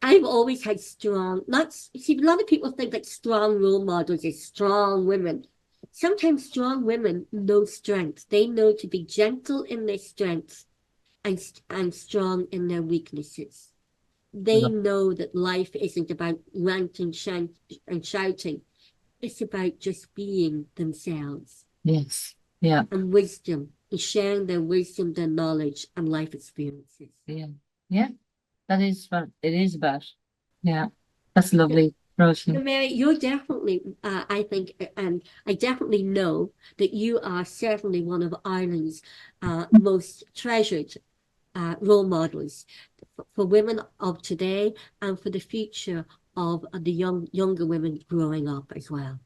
I've always had a lot of people think that strong role models are strong women. Sometimes strong women know strength. They know to be gentle in their strengths and strong in their weaknesses. They know that life isn't about ranting and shouting. It's about just being themselves. Yes. Yeah. And wisdom, and sharing their wisdom, their knowledge, and life experiences. Yeah. Yeah. That is what it is about. Yeah. That's lovely, Roisin. Mary, you're definitely, I think, and I definitely know that you are certainly one of Ireland's most treasured role models for women of today and for the future of the younger women growing up as well.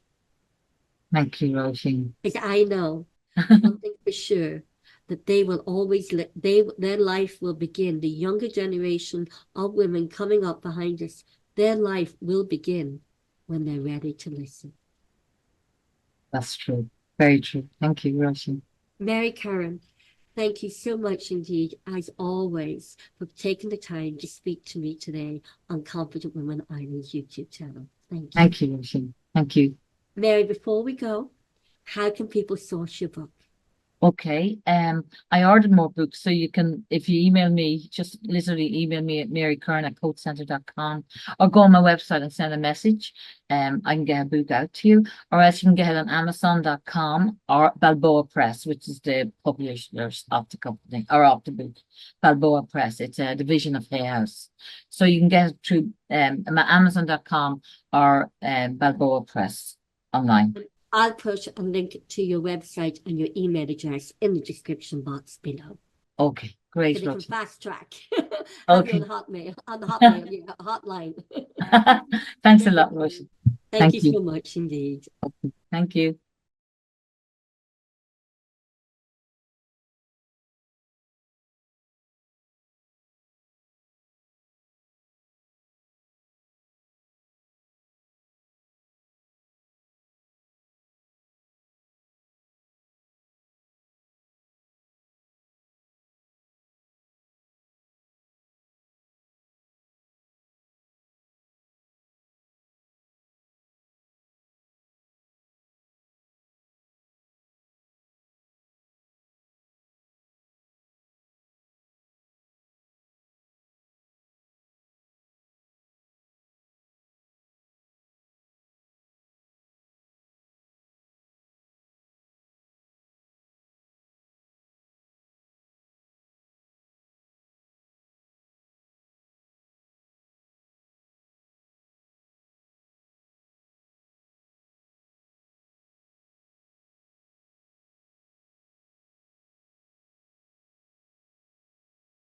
Thank you, Roisin. Because I know one thing for sure, that they will always their life will begin. The younger generation of women coming up behind us, their life will begin when they're ready to listen. That's true. Very true. Thank you, Roisin. Mary Curran, thank you so much indeed, as always, for taking the time to speak to me today on Confident Women Ireland's YouTube channel. Thank you. Thank you, Roisin. Thank you. Mary, before we go, how can people source your book? Okay. I ordered more books, so you can, if you email me, just literally email me at marycurran@coachcenter.com, or go on my website and send a message. I can get a book out to you, or else you can get it on Amazon.com or Balboa Press, which is the publishers of the company or of the book. Balboa Press. It's a division of Hay House. So you can get it through Amazon.com or Balboa Press online. I'll put a link to your website and your email address in the description box below. Okay, great. So they can fast track. Okay. On the Hotmail, yeah, hotline. Thanks a lot, Roisin. Thank you so much indeed. Thank you.